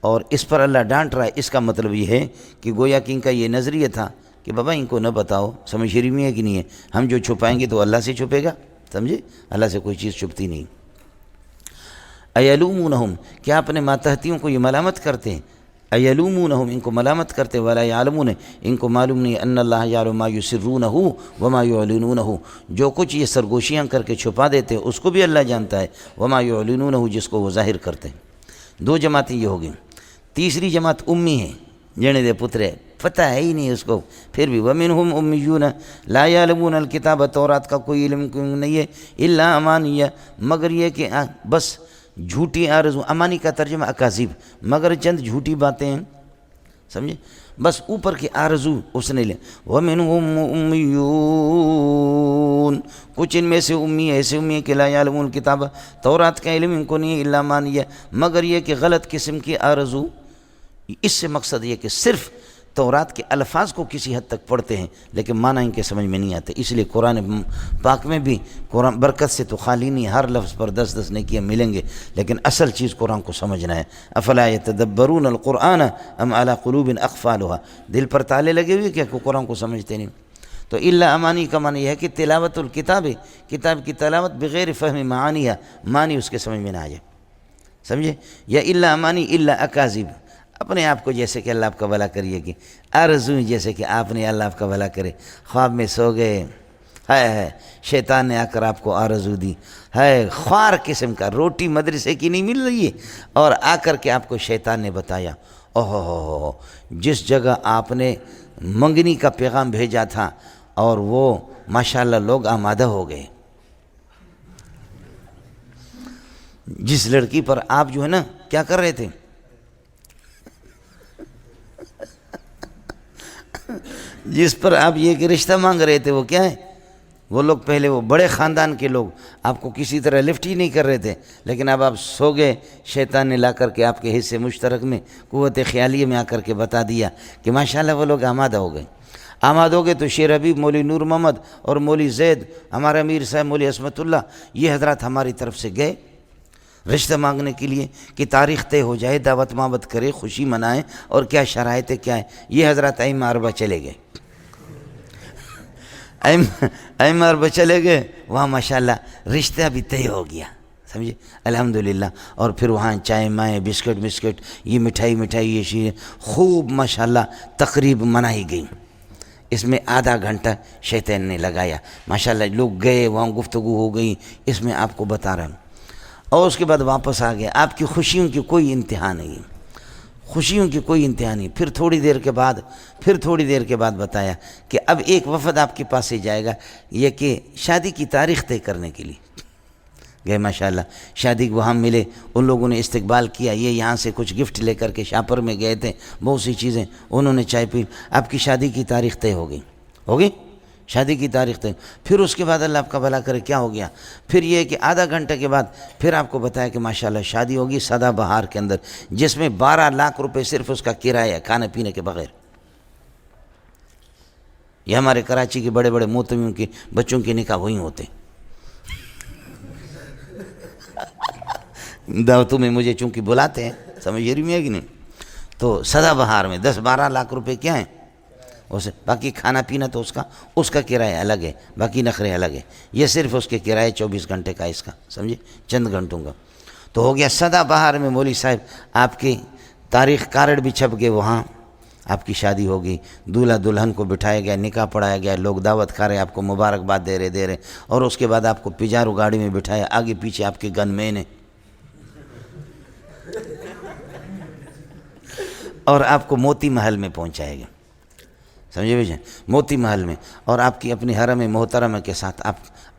اور اس پر اللہ ڈانٹ رہا ہے، اس کا مطلب یہ ہے کہ گویا کہ ان کا یہ نظریہ تھا کہ بابا ان کو نہ بتاؤ. سمجھ میں ہے کہ نہیں ہے؟ ہم جو چھپائیں گے تو اللہ سے چھپے گا. سمجھے؟ اللہ سے کوئی چیز چھپتی نہیں. ایلومونہم، کیا اپنے ماتحتیوں کو یہ ملامت کرتے ہیں؟ ایلومونہم، ان کو ملامت کرتے. ولا یعلمون، ان کو معلوم نہیں ان اللہ یعلم ما یسرونہ وما یعلنونہ. جو کچھ یہ سرگوشیاں کر کے چھپا دیتے ہیں اس کو بھی اللہ جانتا ہے. وما یعلنونہ، جس کو وہ ظاہر کرتے ہیں. 2 جماعتیں یہ ہو گئیں. تیسری جماعت امی ہے، جنے دے پترے پتہ ہے ہی نہیں اس کو، پھر بھی ومنہم امیون لا یعلمون الکتاب، تورات کا کوئی علم نہیں ہے، الا امانیہ، مگر یہ کہ بس جھوٹی آرزو. امانی کا ترجمہ اکاذیب، مگر چند جھوٹی باتیں ہیں. سمجھے؟ بس اوپر کی آرزو اس نے لے. ومنہم امیون، کچھ ان میں سے امی ایسے امی ہیں کہ لا یعلمون الکتاب، تورات کا علم ان کو نہیں ہے، الا امانیہ، مگر یہ کہ غلط قسم کی آرزو. اس سے مقصد یہ کہ صرف تورات کے الفاظ کو کسی حد تک پڑھتے ہیں لیکن معنی ان کے سمجھ میں نہیں آتے، اس لیے قرآن پاک میں بھی قرآن برکت سے تو خالی نہیں، ہر لفظ پر 10 نیکیاں ملیں گے، لیکن اصل چیز قرآن کو سمجھنا ہے۔ افلا یتدبرون القرآن ام علی قلوب اقفالها، دل پر تالے لگے ہوئے کیا قرآن کو سمجھتے نہیں؟ تو الا امانی کا معنی یہ ہے کہ تلاوت الکتاب، کتاب کی تلاوت بغیر فہم معانیہ، معنی اس کے سمجھ میں نہ آ جائے، سمجھے؟ یا الا امانی الا اکاذب، اپنے آپ کو جیسے کہ اللہ آپ کا بھلا کریے کہ آرزو، جیسے کہ آپ نے اللہ آپ کا بھلا کرے، خواب میں سو گئے، ہے شیطان نے آ کر آپ کو آرزو دی، ہے خوار قسم کا، روٹی مدرسے کی نہیں مل رہی ہے اور آ کر کے آپ کو شیطان نے بتایا، اوہ جس جگہ آپ نے منگنی کا پیغام بھیجا تھا اور وہ ماشاءاللہ لوگ آمادہ ہو گئے، جس لڑکی پر آپ جو ہے نا کیا کر رہے تھے، جس پر آپ یہ کہ رشتہ مانگ رہے تھے، وہ کیا ہے، وہ لوگ پہلے وہ بڑے خاندان کے لوگ آپ کو کسی طرح لفٹ ہی نہیں کر رہے تھے، لیکن اب آپ سو گئے، شیطان نے لا کر کے آپ کے حصے مشترک میں قوت خیالیہ میں آ کر کے بتا دیا کہ ماشاءاللہ وہ لوگ آمادہ ہو گئے۔ آماد ہو گئے تو شیر حبیب، مولوی نور محمد اور مولوی زید، ہمارے امیر صاحب مولوی عصمت اللہ، یہ حضرات ہماری طرف سے گئے رشتہ مانگنے کے لیے کہ تاریخ طے ہو جائے، دعوت مابت کرے، خوشی منائیں، اور کیا شرائط کیا ہے، یہ حضرات ائمہ اربعہ چلے گئے، ائمہ اربعہ چلے گئے، وہاں ماشاءاللہ رشتہ بھی طے ہو گیا، سمجھے الحمدللہ، اور پھر وہاں چائے مائے بسکٹ یہ مٹھائی یہ چیزیں خوب ماشاءاللہ تقریب منائی گئی، اس میں آدھا گھنٹہ شیطان نے لگایا، ماشاءاللہ لوگ گئے وہاں گفتگو ہو گئی، اس میں آپ کو بتا رہا ہوں، اور اس کے بعد واپس آ گیا، آپ کی خوشیوں کی کوئی انتہا نہیں، خوشیوں کی کوئی انتہا نہیں۔ پھر تھوڑی دیر کے بعد بتایا کہ اب ایک وفد آپ کے پاس سے جائے گا، یہ کہ شادی کی تاریخ طے کرنے کے لیے گئے، ماشاءاللہ شادی کو وہاں ملے، ان لوگوں نے استقبال کیا، یہ یہاں سے کچھ گفٹ لے کر کے شاپر میں گئے تھے، بہت سی چیزیں، انہوں نے چائے پی، آپ کی شادی کی تاریخ طے ہو گئی شادی کی تاریخ طے۔ پھر اس کے بعد اللہ آپ کا بھلا کرے کیا ہو گیا، پھر یہ کہ آدھا گھنٹے کے بعد پھر آپ کو بتایا کہ ماشاءاللہ شادی ہوگی سدا بہار کے اندر، جس میں 12 لاکھ روپے صرف اس کا کرایہ ہے، کھانے پینے کے بغیر۔ یہ ہمارے کراچی کے بڑے بڑے موتمیوں کے بچوں کے نکاح وہیں ہوتے، دعوتوں میں مجھے چونکہ بلاتے ہیں، سمجھ رہی میں ہے کہ نہیں، تو سدا بہار میں 10-12 لاکھ روپے کیا ہیں اسے، باقی کھانا پینا تو اس کا کرایہ الگ ہے، باقی نخرے الگ ہے، یہ صرف اس کے کرایہ 24 گھنٹے کا اس کا، سمجھے چند گھنٹوں کا، تو ہو گیا سدا بہار میں مولوی صاحب آپ کی تاریخ کارڈ بھی چھپ گئے، وہاں آپ کی شادی ہوگی، دولہا دلہن کو بٹھایا گیا، نکاح پڑھایا گیا، لوگ دعوت کھا رہے، آپ کو مبارکباد دے رہے، اور اس کے بعد آپ کو پجارو گاڑی میں بٹھایا، آگے پیچھے آپ کے گن مین ہیں، اور آپ کو موتی محل میں پہنچائے گا، سمجھے بھائی، موتی محل میں، اور آپ کی اپنی حرم محترمہ کے ساتھ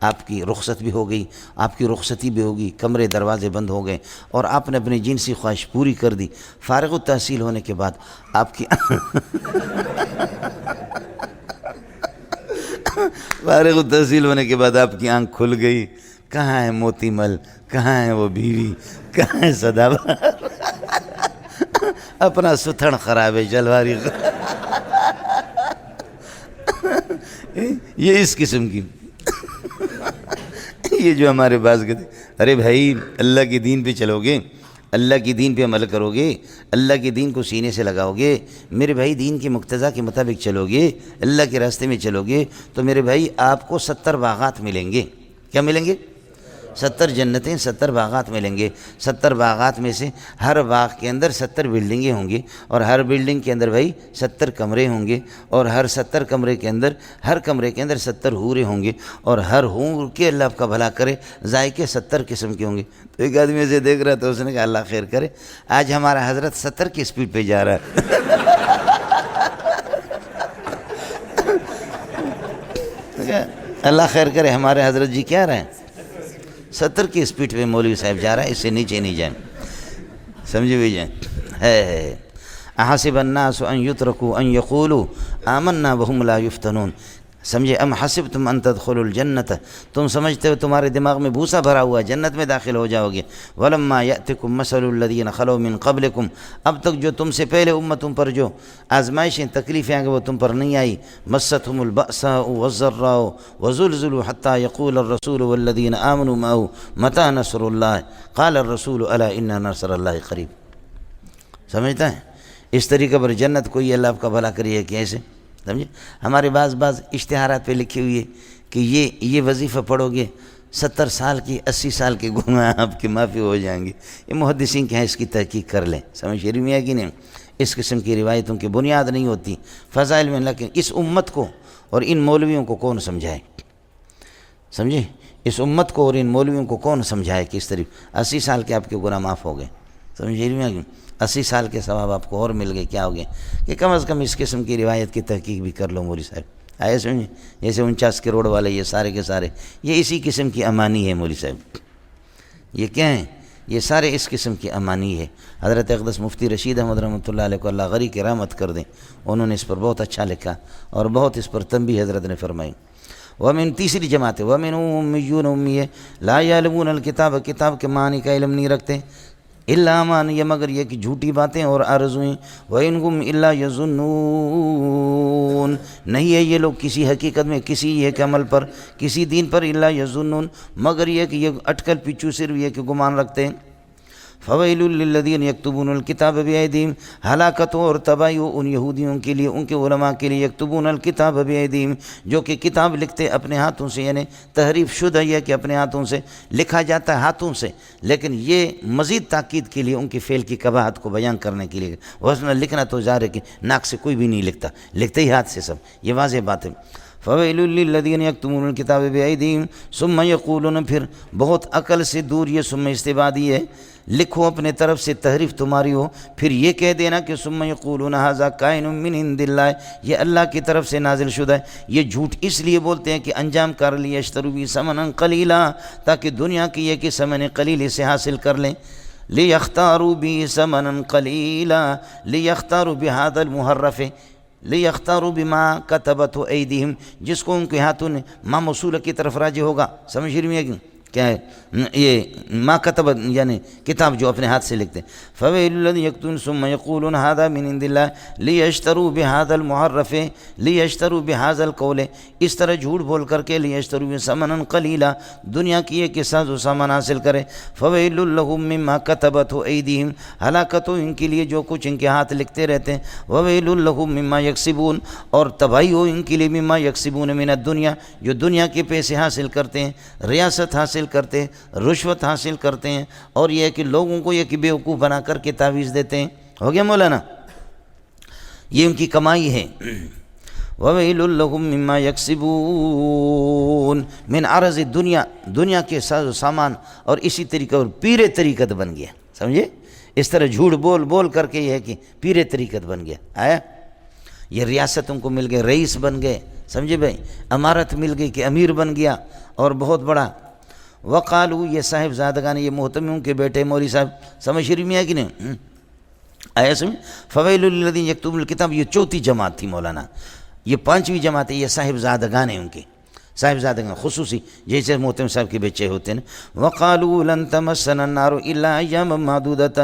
آپ کی رخصت بھی ہو گئی، آپ کی رخصتی بھی ہوگی، کمرے دروازے بند ہو گئے، اور آپ نے اپنی جنسی خواہش پوری کر دی، فارغ التحصیل ہونے کے بعد آپ کی فارغ التحصیل ہونے کے بعد آپ کی آنکھ کھل گئی، کہاں ہے موتی محل، کہاں ہے وہ بیوی، کہاں ہے سدا بہار، اپنا ستھن خراب ہے جلواری، یہ اس قسم کی، یہ جو ہمارے بعض کہتے ارے بھائی اللہ کے دین پہ چلو گے، اللہ کی دین پہ عمل کرو گے، اللہ کے دین کو سینے سے لگاؤ گے، میرے بھائی دین کے مقتضا کے مطابق چلو گے، اللہ کے راستے میں چلو گے، تو میرے بھائی آپ کو 70 باغات ملیں گے، کیا ملیں گے؟ 70 جنتیں، 70 باغات ملیں گے، 70 باغات میں سے ہر باغ کے اندر 70 بلڈنگیں ہوں گی، اور ہر بلڈنگ کے اندر بھائی 70 کمرے ہوں گے، اور ہر 70 کمرے کے اندر، ہر کمرے کے اندر 70 حوریں ہوں گے، اور ہر حور کے اللہ آپ کا بھلا کرے ذائقے 70 قسم کے ہوں گے۔ تو ایک آدمی سے دیکھ رہا تھا، اس نے کہا اللہ خیر کرے، آج ہمارا حضرت 70 کی سپیڈ پہ جا رہا ہے۔ اللہ خیر کرے، ہمارے حضرت جی کیا رہے ہیں، 70 کی سپیڈ پہ مولوی صاحب جا رہا ہے، اس سے نیچے نہیں جائیں، سمجھے بھی جائیں، ہے احسب الناس ان یترکوا ان یقولوا آمنا وهم لا یفتنون، سمجھے؟ ام حسبتم ان تدخلوا الجنت، تم سمجھتے ہو تمہارے دماغ میں بھوسا بھرا ہوا ہے جنت میں داخل ہو جاؤ گے۔ ولما یأتکم مثل الذین خلو من قبلکم، اب تک جو تم سے پہلے امتوں پر جو آزمائشیں تکلیفیں آگے وہ تم پر نہیں آئی۔ مستهم البأساء والضراء وزلزلوا حتى يقول الرسول والذین آمنوا معه متى نصر اللہ قال الرسول الا ان نصر اللہ قریب۔ سمجھتا ہے؟ اس طریقے پر جنت کو یہ اللہ آپ کا بھلا کریے کہ ایسے سمجھے۔ ہمارے بعض اشتہارات پہ لکھی ہوئی ہے کہ یہ وظیفہ پڑھو گے 70 سال کی 80 سال کے گناہ آپ کی معافی ہو جائیں گے۔ یہ محدثین کے ہیں، اس کی تحقیق کر لیں۔ سمجھ شریف میں ہے کہ نہیں؟ اس قسم کی روایتوں کی بنیاد نہیں ہوتی فضائل میں، لیکن اس امت کو اور ان مولویوں کو کون سمجھائے؟ سمجھے؟ اس امت کو اور ان مولویوں کو کون سمجھائے کہ اس طرح 80 سال کے آپ کے گناہ معاف ہو گئے؟ سمجھ شریف میں ہے کہ 80 سال کے ثواب آپ کو اور مل گئے، کیا ہو گئے؟ کہ کم از کم اس قسم کی روایت کی تحقیق بھی کر لو مولوی صاحب۔ آئے سمجھے؟ جیسے 49 کروڑ والے یہ سارے کے سارے یہ اسی قسم کی امانی ہے مولوی صاحب۔ یہ کیا ہیں؟ یہ سارے اس قسم کی امانی ہے۔ حضرت اقدس مفتی رشید احمد رحمۃ اللہ علیہ کو اللہ غری کی رحمت کر دیں، انہوں نے اس پر بہت اچھا لکھا اور بہت اس پر تنبیہ حضرت نے فرمائی۔ ومن تیسری جماعت ہے ومن امیون امی ہے لا یعلمون الکتاب، کتاب کے معنی کا علم نہیں رکھتے، الا امانی، مگر یہ کہ جھوٹی باتیں اور آرزویں، وَإِنْهُمْ إِلَّا يَظُنُّونَ، نہیں ہے یہ لوگ کسی حقیقت میں، کسی ایک عمل پر، کسی دین پر، الا يَظُنُّونَ، مگر یہ کہ یہ اٹکل پیچھو صرف یہ کہ گمان رکھتے ہیں۔ فَوَيْلٌ لِّلَّذِينَ يَكْتُبُونَ الْكِتَابَ بِأَيْدِيهِمْ، ہلاکت اور تباہی ہو ان یہودیوں کے لیے، ان کے علماء کے لیے، یکتبون الکتاب بِأَيْدِيهِمْ، جو کہ کتاب لکھتے اپنے ہاتھوں سے، یعنی تحریف شدہ یہ کہ اپنے ہاتھوں سے لکھا جاتا ہے، ہاتھوں سے، لیکن یہ مزید تاکید کے لیے، ان کے فعل کی قباحت کو بیان کرنے کے لیے۔ وزن لکھنا تو ظاہر ہے کہ ناک سے کوئی بھی نہیں لکھتا، لکھتے ہی ہاتھ سے سب، یہ واضح بات ہے۔ فویل للذین یکتمون الکتاب بایدیہم ثم یقولون، پھر بہت عقل سے دور یہ ثم استبعادی ہے، لکھو اپنے طرف سے تحریف تمہاری ہو، پھر یہ کہہ دینا کہ ثم یقولون ھذا کائن من عند اللہ، یہ اللہ کی طرف سے نازل شدہ ہے۔ یہ جھوٹ اس لیے بولتے ہیں کہ انجام کر لیے اشتروا بہ ثمنا قلیلا، تاکہ دنیا کی یہ کہ ثمن قلیل سے حاصل کر لیں۔ لیختاروا بہ ثمنا قلیلا، لیختاروا بہذا المحرف، لیختاروا بما کتبت ایدیہم، جس کو ان کے ہاتھوں نے ما موصولہ کی طرف راجع ہوگا، سمجھ رہی ہیں کیا ہے؟ یہ ما کتبت یعنی کتاب جو اپنے ہاتھ سے لکھتے ہیں۔ فویل الذین یکتمون ثم یقولون ھذا من عند اللہ لیشتروا بھذا المحرف لیشتروا بھذا القول، اس طرح جھوٹ بول کر کے لیشتروا ثمنا قلیلا، دنیا کی یہ کہ ساز و سامان حاصل کرے۔ فویل لہم مما کتبت ایدیہم، ہلاکت ہو ان کے لیے جو کچھ ان کے ہاتھ لکھتے رہتے ہیں۔ وویل لہم مما یکسبون، اور تباہی ہو ان کے لیے مما یکسبون من الدنیا، جو دنیا کے پیسے حاصل کرتے ہیں، ریاست حاصل کرتے ہیں، رشوت حاصل کرتے ہیں، اور یہ کہ لوگوں کو یہ کہ بیوقوف بنا کر کے تعویذ دیتے ہیں۔ ہو گیا مولانا؟ یہ ان کی کمائی ہے۔ وَوَيْلٌ لَّهُم مِّمَّا يَكْسِبُونَ مِنْ عَرَضِ الدُّنْيَا، دنیا کے ساز و سامان، اور اسی طریقے اور پیر طریقت بن گیا، سمجھے؟ اس طرح جھوٹ بول بول کر کے یہ ہے کہ پیر طریقت بن گیا۔ آیا یہ ریاستوں کو مل گئے، رئیس بن گئے، سمجھے بھائی؟ امارت مل گئی کہ امیر بن گیا، اور بہت بڑا۔ وقالو، یہ صاحب زادگان، یہ محتمیوں کے بیٹے مولوی صاحب، سمجھ رہی میں ہے کہ نہیں؟ آیا سمجھ؟ فویل للذین یکتبون الکتاب، یہ چوتھی جماعت تھی مولانا، یہ پانچویں جماعت ہے، یہ صاحب زادگان ہیں ان کے، صاحب زادگان خصوصی، جیسے محتم صاحب کے بچے ہوتے ہیں۔ وقالو لن تمسنا النار الا ایاما معدودۃ،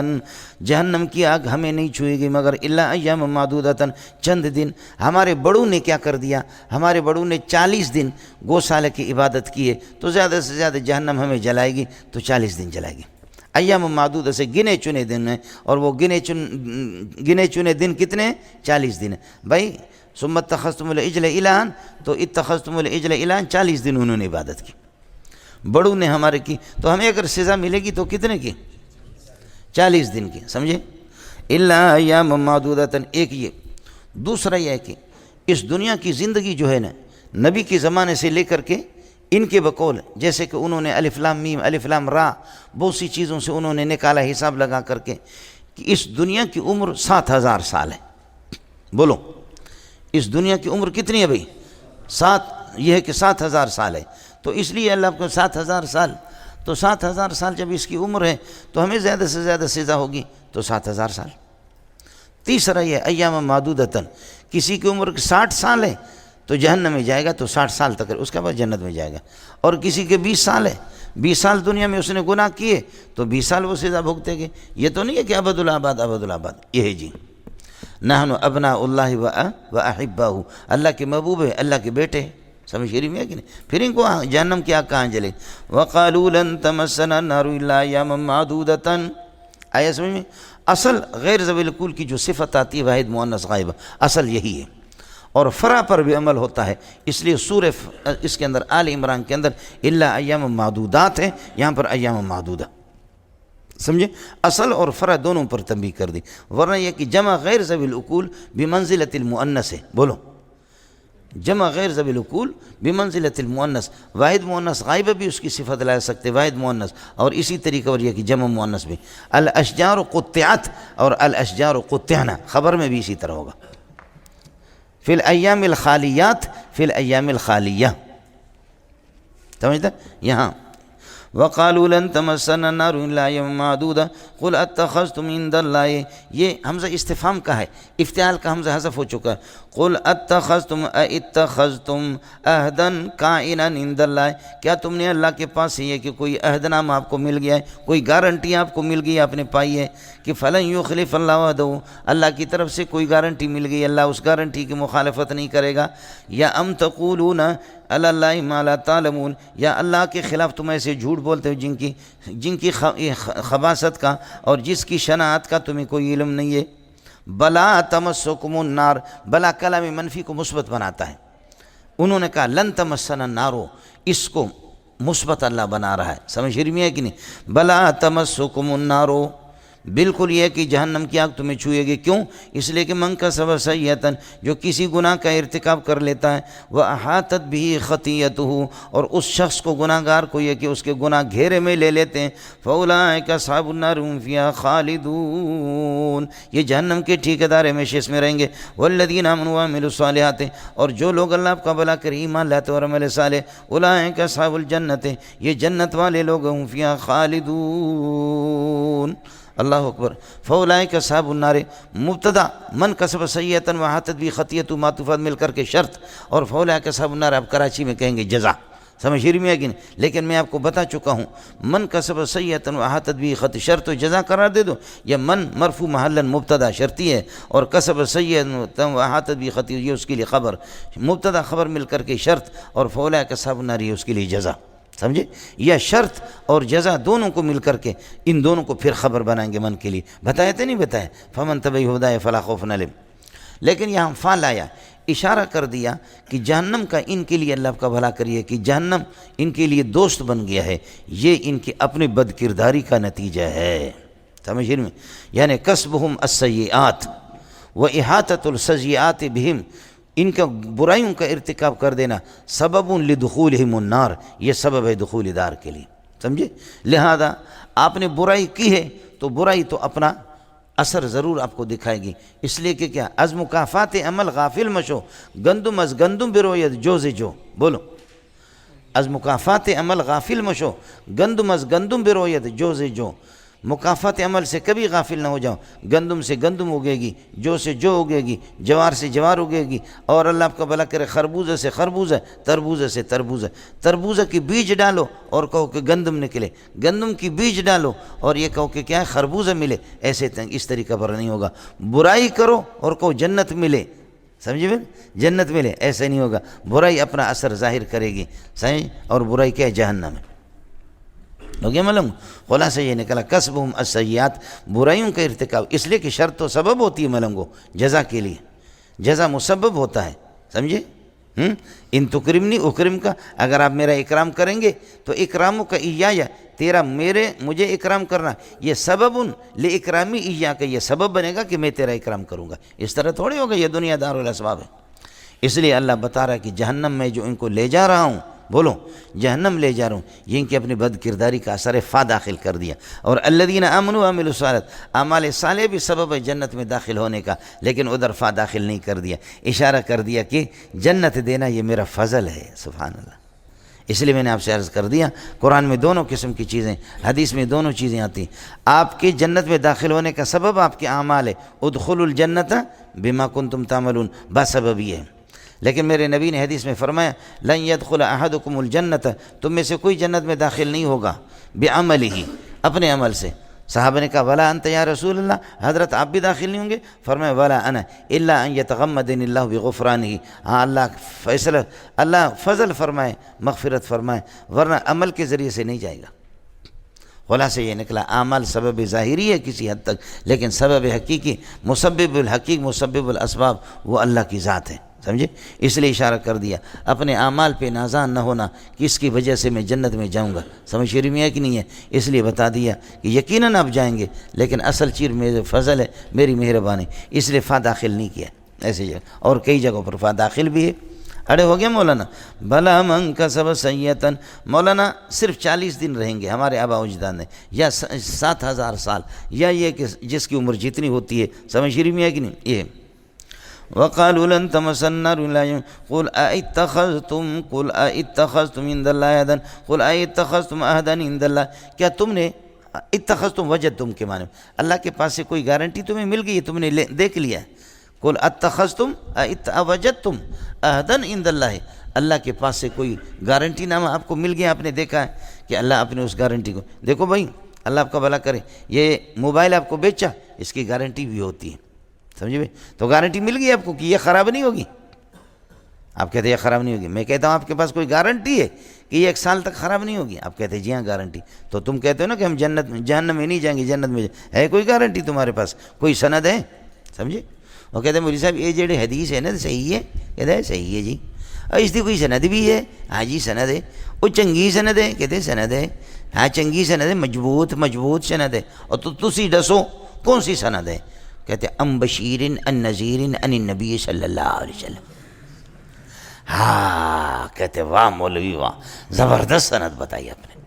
جہنم کی آگ ہمیں نہیں چھوئے گی مگر الا ایاما معدودۃ، چند دن۔ ہمارے بڑوں نے کیا کر دیا؟ ہمارے بڑوں نے 40 دن گوشالہ کی عبادت کی ہے، تو زیادہ سے زیادہ جہنم ہمیں جلائے گی تو 40 دن جلائے گی۔ ایام معدودہ سے گنے چنے دن ہیں، اور وہ گنے چنے دن کتنے؟ 40 دن ہیں بھائی۔ ثم اتخذتم العجل الہا، تو اتخذتم العجل الہا، 40 دن انہوں نے عبادت کی، بڑوں نے ہمارے کی، تو ہمیں اگر سزا ملے گی تو کتنے کی؟ 40 دن کی، سمجھے؟ الا ایام معدودۃ، ایک یہ۔ دوسرا یہ ہے کہ اس دنیا کی زندگی جو ہے نا، نبی کے زمانے سے لے کر کے ان کے بقول، جیسے کہ انہوں نے الف لام میم الف لام را بہت سی چیزوں سے انہوں نے نکالا حساب لگا کر کے کہ اس دنیا کی عمر 7000 سال ہے۔ بولو اس دنیا کی عمر کتنی ہے بھائی؟ یہ ہے کہ 7000 سال ہے، تو اس لیے اللہ کو 7000 سال، تو 7000 سال جب اس کی عمر ہے تو ہمیں زیادہ سے زیادہ سزا ہوگی، تو 7000 سال۔ تیسرا یہ ایام معدودۃ، کسی کی عمر 60 سال ہے تو جہنم میں جائے گا تو 60 سال تک اس کے بعد جنت میں جائے گا. اور کسی کے 20 سال ہے، 20 سال دنیا میں اس نے گناہ کیے تو 20 سال وہ سزا بھگتے گے. یہ تو نہیں ہے کہ ابد الآباد ابد الآباد. یہ ہے جی نحن ابناء اللہ و احباہ، اللہ کے محبوب ہے، اللہ کے بیٹے ہیں. سمجھ شریف میں ہے کہ نہیں؟ پھر ان کو جہنم کی آگ کہاں جلے. وقالوا لن تمسنا النار الا ایاما معدودۃ. آیا سمجھ میں؟ اصل غیر ذوی العقول کی جو صفت آتی ہے واحد مؤنث غائبہ، اصل یہی ہے. اور فرع پر بھی عمل ہوتا ہے، اس لیے سورہ اس کے اندر آل عمران کے اندر الا ایام معدودات ہے، یہاں پر ایام معدودہ. سمجھے؟ اصل اور فرع دونوں پر تنبیہ کر دی. ورنہ یہ کہ جمع غیر ذوی العقول بمنزلۃ المؤنث ہے. بولو، جمع غیر ذوی العقول بمنزلۃ المؤنث، واحد مؤنث غائبہ بھی اس کی صفت لا سکتے واحد مؤنث، اور اسی طریقے اور یہ کہ جمع مؤنث بھی. الاشجار قطعت اور الاشجار قطعنا، خبر میں بھی اسی طرح ہوگا. فی الایام الخالیات فی الایام الخالیہ. سمجھتا یہاں وقالوا لن تمسنا النار الا ایاما معدودہ قل اتخذتم عند اللہ، یہ حمزہ استفہام کا ہے، افتعال کا حمزہ حذف ہو چکا ہے. قل اتخذتم اتخذتم عہدا کائنا عند اللہ، کیا تم نے اللہ کے پاس سے یہ کہ کوئی عہد نامہ آپ کو مل گیا ہے، کوئی گارنٹی آپ کو مل گئی، آپ نے پائی ہے کہ فلن یخلف اللہ وعدہ، اللہ کی طرف سے کوئی گارنٹی مل گئی، اللہ اس گارنٹی کی مخالفت نہیں کرے گا. یا ام تقولون علی اللہ ما لا تعلمون، یا اللہ کے خلاف تم ایسے جھوٹ بولتے ہو جن کی خباثت کا اور جس کی شناعت کا تمہیں کوئی علم نہیں ہے. بلا تمسکم النار، بلا کلام منفی کو مثبت بناتا ہے. انہوں نے کہا لن تمسنا النار، اس کو مثبت اللہ بنا رہا ہے. سمجھ میں ہے کہ نہیں؟ بلا تمسکم النار، بالکل یہ ہے کہ جہنم کی آگ تمہیں چھوئے گی. کیوں؟ اس لیے کہ من کسب سیئۃ، جو کسی گناہ کا ارتکاب کر لیتا ہے، وَأَحَاطَتْ بِهِ خَطِیَّتُهُ، اور اس شخص کو گناہ گار کو یہ کہ اس کے گناہ گھیرے میں لے لیتے ہیں، فَأُولَٰئِکَ أَصْحَابُ النَّارِ هُمْ فِيهَا خَالِدُونَ، یہ جہنم کے ٹھیکیدار ہمیشہ اس میں رہیں گے. وَالَّذِينَ آمَنُوا وَعَمِلُوا الصَّالِحَاتِ، اور جو لوگ اللہ کا بھلا کر ایمان لاتے اور عمل صالح، أُولَٰئِکَ أَصْحَابُ الْجَنَّةِ، یہ جنت والے لوگ ہم فِيهَا خالدون. اللہ اکبر. فاولئک اصحاب النار، مبتدا من کسب سیئۃ وحاطت بہ خطیئۃ معطوفات مل کر کے شرط، اور فاولئک اصحاب النار آپ کراچی میں کہیں گے جزا. سمجھ میں ہے کہ نہیں؟ لیکن میں آپ کو بتا چکا ہوں من کسب سیئۃ وحاطت بہ خطیئۃ، شرط و جزا قرار دے دو، یا من مرفوع محلا مبتدا شرطی ہے، اور کسب سیئۃ وحاطت بہ خطیئۃ یہ اس کے لیے خبر، مبتدا خبر مل کر کے شرط، اور فاولئک اصحاب النار یہ اس کے لیے جزا. سمجھے؟ یا شرط اور جزا دونوں کو مل کر کے ان دونوں کو پھر خبر بنائیں گے من کے لیے. بتایا تو نہیں بتایا؟ فمن تبع ہداہ فلا خوف علیہم. لیکن یہاں فا لایا، اشارہ کر دیا کہ جہنم کا ان کے لیے اللہ کا بھلا کریے کہ جہنم ان کے لیے دوست بن گیا ہے، یہ ان کی اپنی بد کرداری کا نتیجہ ہے. سمجھ میں؟ یعنی کسبہم السیئات و احاطۃ السیئات بہم، ان کا برائیوں کا ارتکاب کر دینا سبب لدخولہم النار، یہ سبب ہے دخول دار کے لیے. سمجھے؟ لہذا آپ نے برائی کی ہے تو برائی تو اپنا اثر ضرور آپ کو دکھائے گی. اس لیے کہ کیا از مکافات عمل غافل مشو، گندم از گندم بروید جو سے جو. بولو، از مکافات عمل غافل مشو، گندم از گندم بروید جو سے جو. مکافات عمل سے کبھی غافل نہ ہو جاؤ. گندم سے گندم اگے گی، جو سے جو اگے گی، جوار سے جوار اگے گی، اور اللہ آپ کا بھلا کرے خربوزہ سے خربوزہ، تربوزہ سے تربوزہ. تربوزہ کی بیج ڈالو اور کہو کہ گندم نکلے، گندم کی بیج ڈالو اور یہ کہو کہ کیا ہے خربوزہ ملے. ایسے اس طریقہ پر نہیں ہوگا. برائی کرو اور کہو جنت ملے، سمجھے میں؟ جنت ملے، ایسے نہیں ہوگا. برائی اپنا اثر ظاہر کرے گی. صحیح؟ اور برائی کیا ہے؟ جہنم ہے. لوگ یہ معلوم خلاصہ یہ نکلا کسبہم السیئات، برائیوں کا ارتکاب. اس لیے کہ شرط تو سبب ہوتی ہے ملنگو جزا کے لیے، جزا مسبب ہوتا ہے. سمجھے؟ ان تکرمنی اکرم کا، اگر آپ میرا اکرام کریں گے تو اکرامو کا ایایا، تیرا مجھے اکرام کرنا، یہ سبب لاکرامی ایا کا، یہ سبب بنے گا کہ میں تیرا اکرام کروں گا. اس طرح تھوڑی ہوگا، یہ دنیا دار الاسباب ہے. اس لیے اللہ بتا رہا ہے کہ جہنم میں جو ان کو لے جا رہا ہوں، بولو جہنم لے جا رہا ہوں، یہ ان کی اپنی بد کرداری کا اثر فا داخل کر دیا. اور الذین آمنوا وعملوا الصالحات، اعمال صالح بھی سبب ہے جنت میں داخل ہونے کا، لیکن ادھر فا داخل نہیں کر دیا. اشارہ کر دیا کہ جنت دینا یہ میرا فضل ہے. سبحان اللہ. اس لیے میں نے آپ سے عرض کر دیا قرآن میں دونوں قسم کی چیزیں، حدیث میں دونوں چیزیں آتی ہیں. آپ کے جنت میں داخل ہونے کا سبب آپ کے اعمال ہے. ادخلوا الجنت بما کنتم تعملون، بسبب یہ ہے. لیکن میرے نبی نے حدیث میں فرمایا لن يدخل احدکم الجنت، تم میں سے کوئی جنت میں داخل نہیں ہوگا بعملہ، اپنے عمل سے۔ صحابہ نے کہا ولا انت یا رسول اللہ، حضرت آپ بھی داخل نہیں ہوں گے؟ فرمایا ولا انا الا ان يتغمدني اللہ بغفرانہ، ہاں اللہ فضل فرمائے، مغفرت فرمائے، ورنہ عمل کے ذریعے سے نہیں جائے گا۔ خلاصہ یہ نکلا اعمال سبب ظاہری ہے کسی حد تک، لیکن سبب حقیقی، مسبب الحقیق، مسبب الاسباب وہ اللہ کی ذات ہے، سمجھے؟ اس لیے اشارہ کر دیا اپنے اعمال پہ نازان نہ ہونا کہ اس کی وجہ سے میں جنت میں جاؤں گا، سمجھ شریف میں ہے کہ نہیں ہے؟ اس لیے بتا دیا کہ یقیناً آپ جائیں گے، لیکن اصل چیز میرے فضل ہے، میری مہربانی، اس لیے فا داخل نہیں کیا ایسی جگہ، اور کئی جگہوں پر فا داخل بھی ہے۔ اڑے ہو گیا مولانا؟ بلا من کسب سیئۃ، مولانا صرف 40 دن رہیں گے ہمارے آبا و اجداد نے، یا 7000 سال، یا یہ کہ جس کی عمر جتنی ہوتی ہے، سمجھ شریف میں ہے کہ نہیں؟ یہ وقالوا لن تمسنا النار الا يوم قل اتخذتم عند الله عهدا قل اتخذتم عهدا عند الله، کیا تم نے اتخذتم وجدتم کے معنی اللہ کے پاس سے کوئی گارنٹی تمہیں مل گئی، تم نے دیکھ لیا؟ قل اتخذتم وجدتم عهدا عند الله، اللہ کے پاس سے کوئی گارنٹی نامہ آپ کو مل گیا، آپ نے دیکھا ہے کہ اللہ اپنے اس گارنٹی کو دیکھو بھائی، اللہ آپ کا بھلا کرے، یہ موبائل آپ کو بیچا، اس کی گارنٹی بھی ہوتی ہے، سمجھے بھائی؟ تو گارنٹی مل گئی آپ کو کہ یہ خراب نہیں ہوگی، آپ کہتے ہیں یہ خراب نہیں ہوگی، میں کہتا ہوں آپ کے پاس کوئی گارنٹی ہے کہ یہ 1 سال تک خراب نہیں ہوگی، آپ کہتے ہیں جی ہاں گارنٹی، تو تم کہتے ہو نا کہ ہم جہنم میں نہیں جائیں گے، جنت میں ہے کوئی گارنٹی تمہارے پاس؟ کوئی سند ہے؟ سمجھے؟ وہ کہتے ہیں مولوی صاحب یہ جڑے حدیث ہے نا صحیح ہے، کہتے ہیں صحیح ہے جی، اور اس کی کوئی سند بھی ہے؟ ہاں جی سند ہے، وہ چنگی سند ہے، کہتے ہیں سند ہے، ہاں چنگی سند ہے، مضبوط سند ہے، اور تسی دسو کون سی سند ہے؟ کہتے ہیں ام بشیر ان نذیر ان النبی صلی اللہ علیہ وسلم۔ ہاں کہتے ہیں واہ مولوی واہ، زبردست سند بتائی آپ نے،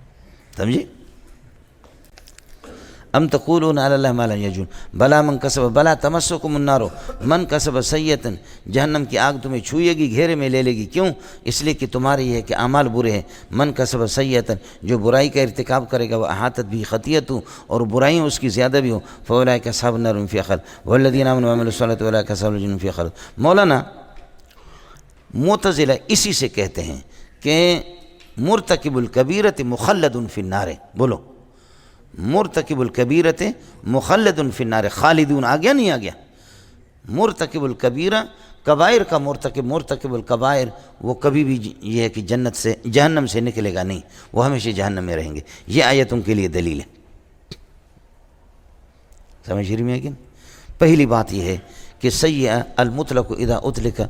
سمجھے؟ ام تقولون علی اللہ ما لا یجون بلا من کسب بلا تمسکم النار من کسب سیئۃ، جہنم کی آگ تمہیں چھوئے گی، گھیرے میں لے لے گی، کیوں؟ اس لیے کہ تمہارے یہ کہ اعمال برے ہیں، من کسب سیئۃ، جو برائی کا ارتکاب کرے گا وہ احاطت بھی خطیئۃ، اور برائیاں اس کی زیادہ بھی ہوں، فاولئک اصحاب النار هم فیہا خالدون والذین آمنوا وعملوا الصالحات اولئک اصحاب الجنۃ هم فیہا خالدون۔ مولانا معتزلہ اسی سے کہتے ہیں کہ مرتکب الکبیرۃ مخلد فی النار، بولو مرتکب الکبیرۃ مخلد فی النار، خالدون آ گیا نہیں آ گیا؟ مرتکب الکبیرہ، کبائر کا مرتکب الکبائر، وہ کبھی بھی یہ ہے کہ جہنم سے نکلے گا نہیں، وہ ہمیشہ جہنم میں رہیں گے، یہ آیت ان کے لیے دلیل ہے، سمجھ رہی میں؟ لیکن پہلی بات یہ ہے کہ سیئہ المطلق اذا اطلق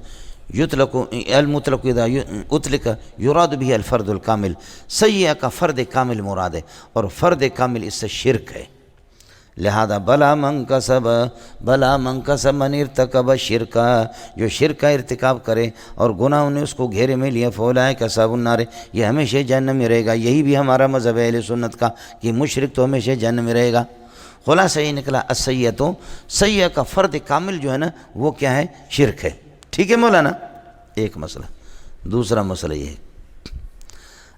یطلق، المطلق اذا اطلق یراد به الفرد الکامل، سیئہ کا فرد کامل مراد ہے، اور فرد کامل اس سے شرک ہے، لہذا بلا من کسب من ارتکب شرکا، جو شرک کا ارتکاب کرے اور گناہوں نے اس کو گھیرے میں لیا، فاولئک اصحاب النار، یہ ہمیشہ جہنم میں رہے گا۔ یہی بھی ہمارا مذہب ہے اہل سنت کا کہ مشرک تو ہمیشہ جہنم میں رہے گا۔ خلاصہ یہ نکلا السیئۃ، سیئہ کا فرد کامل جو ہے نا وہ کیا ہے؟ شرک ہے، ٹھیک ہے مولانا؟ ایک مسئلہ۔ دوسرا مسئلہ یہ ہے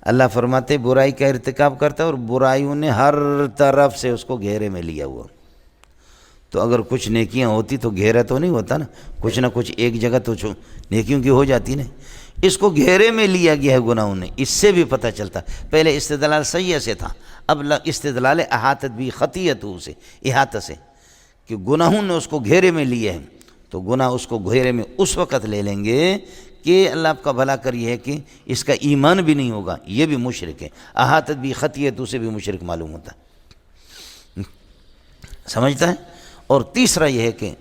اللہ فرماتے برائی کا ارتکاب کرتا ہے اور برائیوں نے ہر طرف سے اس کو گھیرے میں لیا ہوا، تو اگر کچھ نیکیاں ہوتی تو گھیرا تو نہیں ہوتا نا، کچھ نہ کچھ ایک جگہ تو نیکیوں کی ہو جاتی نا، اس کو گھیرے میں لیا گیا ہے گناہوں نے۔ اس سے بھی پتہ چلتا پہلے استدلال سیئہ سے تھا، اب استدلال احاطت بھی خطیئت سے، احاطہ سے، کہ گناہوں نے اس کو گھیرے میں لیے ہیں، تو گناہ اس کو گھیرے میں اس وقت لے لیں گے کہ اللہ آپ کا بھلا کر یہ ہے کہ اس کا ایمان بھی نہیں ہوگا، یہ بھی مشرک ہے، احاطت بھی خطیئت سے بھی مشرک معلوم ہوتا ہے، سمجھتا ہے؟ اور تیسرا یہ ہے کہ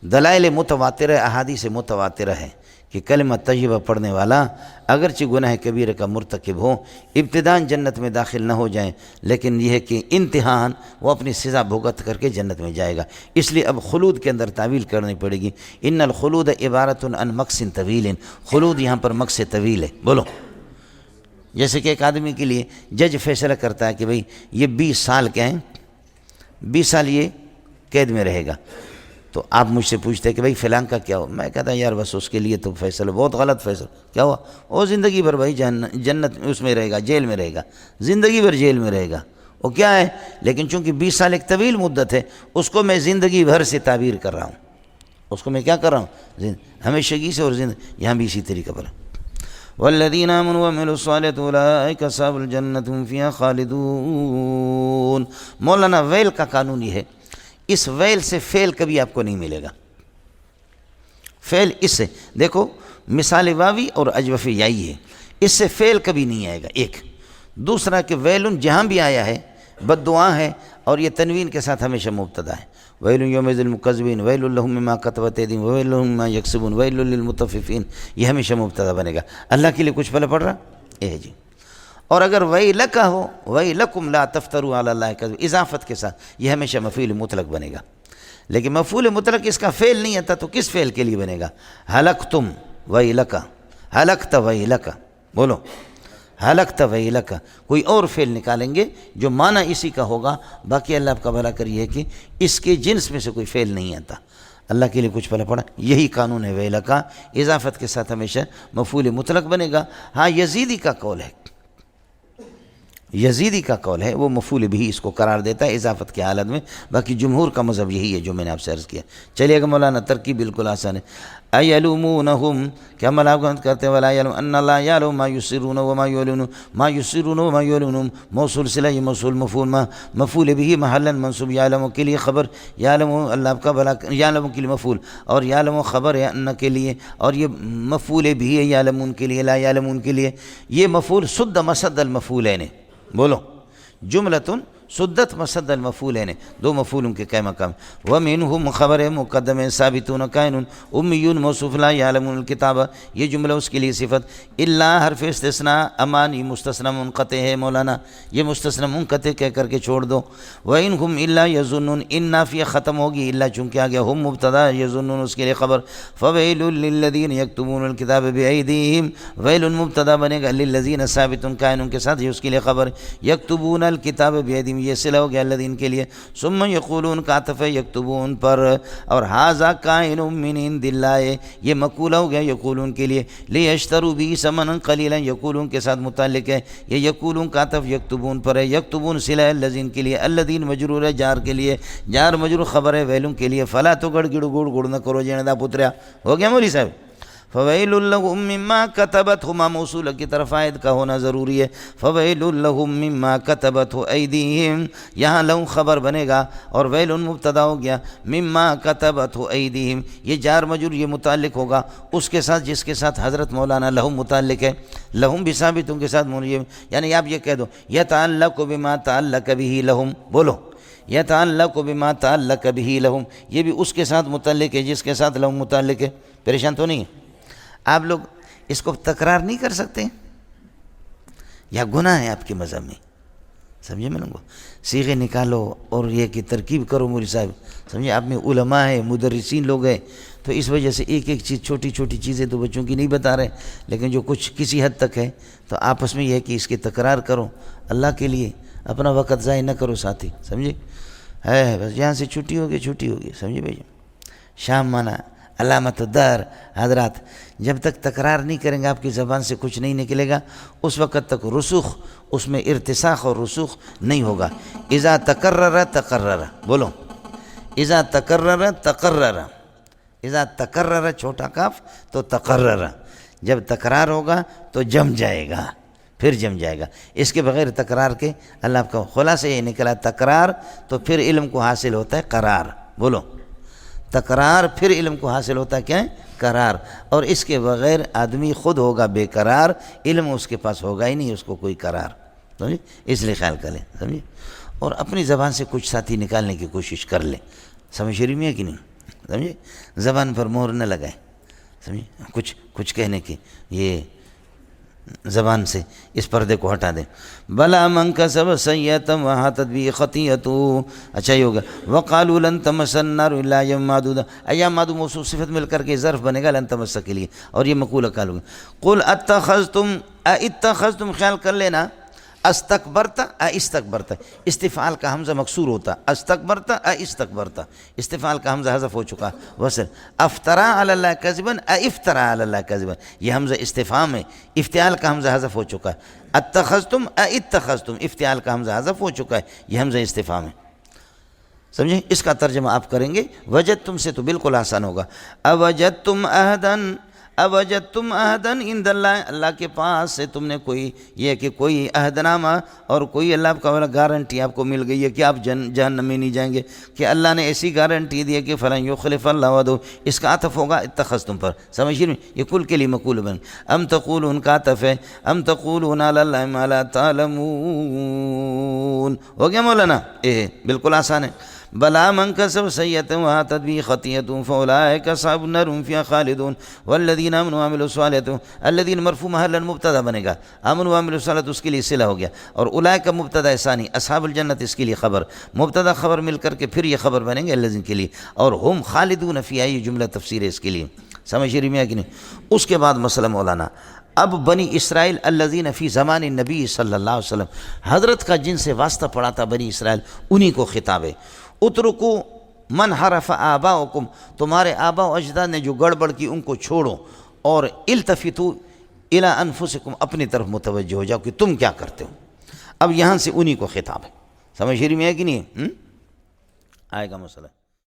دلائل متواترہ، احادیث متواترہ ہے کہ کلمہ طیبہ پڑھنے والا اگرچہ گناہ کبیرہ کا مرتکب ہو، ابتداً جنت میں داخل نہ ہو جائیں، لیکن یہ ہے کہ انتہاً وہ اپنی سزا بھگت کر کے جنت میں جائے گا۔ اس لیے اب خلود کے اندر تعویل کرنی پڑے گی، ان الخلود عبارت عن مکث طویل، خلود یہاں پر مکث طویل ہے، بولو۔ جیسے کہ ایک آدمی کے لیے جج فیصلہ کرتا ہے کہ بھئی یہ 20 سال کے ہیں، 20 سال یہ قید میں رہے گا، تو آپ مجھ سے پوچھتے ہیں کہ بھائی فلان کا کیا ہو؟ میں کہتا یار بس اس کے لیے تو فیصلہ بہت غلط فیصلہ، کیا ہوا؟ وہ زندگی بھر بھائی جنت اس میں رہے گا، جیل میں رہے گا، زندگی بھر جیل میں رہے گا، وہ کیا ہے؟ لیکن چونکہ 20 سال ایک طویل مدت ہے، اس کو میں زندگی بھر سے تعبیر کر رہا ہوں، اس کو میں کیا کر رہا ہوں ہمیشگی سے، اور یہاں بھی اسی طریقہ پر والذین آمنوا وعملوا الصالحات اولئک اصحاب الجنۃ هم فیہا خالدون۔ مولانا ویل کا قانون یہ ہے، اس ویل سے فعل کبھی آپ کو نہیں ملے گا۔ فعل اس سے دیکھو، مثال واوی اور اجوف یائی ہے، اس سے فعل کبھی نہیں آئے گا ایک۔ دوسرا کہ ویلن جہاں بھی آیا ہے بد دعا ہے، اور یہ تنوین کے ساتھ ہمیشہ مبتدا ہے۔ ویل یومئذ للمکذبین ویل لہم مما کتبت ایدیہم ویل لہم مما یکسبون ویل للمطففین، یہ ہمیشہ مبتدا بنے گا۔ اللہ کے لیے کچھ پہلے پڑھ رہا ہے جی۔ اور اگر ویلک ہو ویلکم لا تفتروا علی اللہ کذب اضافت کے ساتھ، یہ ہمیشہ مفعول مطلق بنے گا۔ لیکن مفعول مطلق اس کا فعل نہیں آتا تو کس فعل کے لیے بنے گا؟ ہلکتم ویلک، ہلکت ویلک، بولو ہلکت ویلک، کوئی اور فعل نکالیں گے جو معنی اسی کا ہوگا۔ باقی اللہ آپ کا بھلا کریے کہ اس کے جنس میں سے کوئی فعل نہیں آتا۔ اللہ کے لیے کچھ پہلے پڑھا، یہی قانون ہے ویلہ کا، اضافت کے ساتھ ہمیشہ مفعول مطلق بنے گا۔ ہاں یزیدی کا قول ہے، یزیدی کا قول ہے، وہ مفعول بھی اس کو قرار دیتا ہے اضافت کی حالت میں۔ باقی جمہور کا مذہب یہی ہے جو میں نے آپ سے عرض کیا۔ چلیے گا مولانا، ترکیب بالکل آسان ہے۔ ایلومونہم، کیا ملامت کرتے ہیں؟ ولا یعلم ان اللہ یعلم ما یسرون وما یعلنون، ما یسرون وما یعلنون موصول صلہ، یہ موصول مفعول بھی محلا منصوب، یعلم کے لیے خبر، یعلم اللہ کا بھلا، یعلم کے لیے مفعول، اور یعلم خبر ہے ان کے لیے، اور یہ مفعول بھی ہے یعلمون کے لیے، لا یعلمون کے لیے۔ یہ مفعول سد مسد المفعولین، بولو جملتن سدت مسد المفعولین، دو مفعولوں کے قائم مقام۔ ومنہم خبر مقدم ثابتون کائنون امیون موصوف لا یعلمون الکتاب، یہ جملہ اس کے لیے صفت۔ الا حرف استثناء، امان یہ مستثنی منقطع ہے مولانا، یہ مستثنی منقطع کہہ کر کے چھوڑ دو۔ وانہم الا یظنون، ان نافیہ ختم ہوگی، الا چونکہ آ گیا ہم مبتدا، یظنون اس کے لیے خبر۔ فویل للذین یکتبون الکتاب بایدیہم، ویل مبتدا بنے گا، للذین ثابت کائنون کے ساتھ یہ اس کے لیے خبر، یکتبون الکتاب بایدیہم یہ صلہ ہو گیا الذین کے لیے۔ ثم یقولون کا عطف ہے یکتبون پر، اور ھذا کائن من عند اللہ، یہ مقولہ ہو گیا یقولون کے لیے۔ لیشتروا به ثمنا قلیلا، یقولون کے ساتھ متعلق ہے، یہ یقولون کا عطف یکتبون پر ہے۔ یکتبون صلہ ہے الذین کے لیے، الذین مجرور ہے جار کے لیے، جار مجرور خبر ہے ویلوں کے لیے۔ فلا تو گڑ گڑ گڑ گڑ نہ کرو جیندہ پتریا، ہو گیا مولوی صاحب۔ فویل لہم مما کتبت، ہما موصول کی طرف عائد کا ہونا ضروری ہے۔ فویل لہم مما کتبت ایدیہم، یہاں لہم خبر بنے گا اور ویل مبتدا ہو گیا، مما کتبت ایدیہم یہ جار مجرور، یہ متعلق ہوگا اس کے ساتھ جس کے ساتھ حضرت مولانا لہم متعلق ہے۔ لہم بھی ثابتوں کے ساتھ یعنی آپ یہ کہہ دو یتعلق بما تعلق به لہم، بولو یتعلق بما تعلق به لہم، یہ بھی اس کے ساتھ متعلق ہے جس کے ساتھ لہم متعلق ہے۔ پریشان تو نہیں ہے؟ آپ لوگ اس کو تکرار نہیں کر سکتے یا گناہ ہے آپ کے مذہب میں؟ سمجھے میں لوگوں، صیغے نکالو اور یہ کہ ترکیب کرو مولوی صاحب، سمجھے آپ میں علماء ہے، مدرسین لوگ ہیں، تو اس وجہ سے ایک ایک چیز چھوٹی چھوٹی چیزیں تو بچوں کی نہیں بتا رہے، لیکن جو کچھ کسی حد تک ہے تو آپس میں یہ ہے کہ اس کی تکرار کرو اللہ کے لیے، اپنا وقت ضائع نہ کرو ساتھی، سمجھے ہے بس یہاں سے چھٹی ہوگی سمجھے بھائی۔ شام مانا علامت الدار حضرات، جب تک تکرار نہیں کریں گے آپ کی زبان سے کچھ نہیں نکلے گا، اس وقت تک رسوخ، اس میں ارتساخ اور رسوخ نہیں ہوگا۔ اذا تکرر تقرر، بولو اذا تکرر تقرر، اذا تکرر چھوٹا کاف تو تقرر، جب تکرار ہوگا تو جم جائے گا، پھر جم جائے گا۔ اس کے بغیر تکرار کے اللہ آپ کا خلاصہ یہ نکلا تکرار تو پھر علم کو حاصل ہوتا ہے قرار، بولو تکرار پھر علم کو حاصل ہوتا ہے کیا ہے؟ قرار۔ اور اس کے بغیر آدمی خود ہوگا بے قرار، علم اس کے پاس ہوگا ہی نہیں اس کو کوئی قرار، سمجھے؟ اس لیے خیال کریں، سمجھے؟ اور اپنی زبان سے کچھ ساتھی نکالنے کی کوشش کر لیں، سمجھ شریف میں ہے کہ نہیں؟ سمجھے؟ زبان پر مہر نہ لگائیں، سمجھے؟ کچھ کہنے کی یہ زبان سے اس پردے کو ہٹا دیں۔ بلا من کسب سیئۃ وحاطت به خطیئۃہ، اچھا یہ ہوگا۔ وقالوا لن تمسنا النار الا ایاما معدودہ، ایام معدود موصوف صفت مل کر کے ظرف بنے گا لن تمس کے لیے، اور یہ مقولہ قال ہوگا۔ قل اتخذتم خیال کر لینا، استکبرت استکبرت، استفعال کا حمزہ مکسور ہوتا، استکبرت استکبرت، استفعال کا حمزہ حذف ہو چکا، وصل۔ افترا علی اللہ کذبا افترا علی اللہ کذبا، یہ حمزہ استفہام ہے، افتعال کا حمزہ حذف ہو چکا ہے۔ اتخذتم اتخذتم، افتعال کا حمزہ حذف ہو چکا ہے، یہ حمزہ استفہام ہے۔ سمجھیں؟ اس کا ترجمہ آپ کریں گے وجدتم سے تو بالکل آسان ہوگا، اوجدتم عہدن، اوجدتم عہدن عند اللہ، اللہ کے پاس سے تم نے کوئی یہ کہ کوئی عہد نامہ اور کوئی اللہ کا والا گارنٹی آپ کو مل گئی ہے کہ آپ جہنم میں نہیں جائیں گے، کہ اللہ نے ایسی گارنٹی دی ہے کہ فلن یخلف اللہ وعدہ، اس کا عطف ہوگا اتخذتم پر، سمجھ رہے؟ یہ کل کے لیے مقول بن، ام تقولون کا عطف ہے، ام تقولون علی اللہ ما لا تعلمون، ہو گیا مولانا؟ بالکل آسان ہے۔ بلا من کسب سیئۃ واتت به خطیئۃ فاولئک اصحاب النار هم فیہا خالدون والذین آمنوا وعملوا الصالحات، الذین مرفوع محلا مبتدا بنے گا، آمنوا وعملوا الصالحات اس کے لیے صلہ ہو گیا، اور اولئک مبتدا ثانی، اصحاب الجنت اس کے لیے خبر، مبتدا خبر مل کر کے پھر یہ خبر بنیں گے الذین کے لیے، اور ہم خالدون فیہا یہ جملہ تفسیر ہے اس کے لیے، سمجھ رہی میں کہ نہیں؟ اس کے بعد مسئلہ مولانا، اب بنی اسرائیل الذین فی زمان النبی صلی اللہ علیہ وسلم، حضرت کا جن سے واسطہ پڑا تھا بنی اسرائیل، انہی کو خطاب ہے۔ اترکو من حرف آباؤکم، تمہارے آبا و اجداد نے جو گڑبڑ کی ان کو چھوڑو، اور التفتو الی انفسکم، اپنی طرف متوجہ ہو جاؤ کہ تم کیا کرتے ہو۔ اب یہاں سے انہی کو خطاب ہے، سمجھ رہی میں ہے کہ نہیں؟ آئے گا مسئلہ۔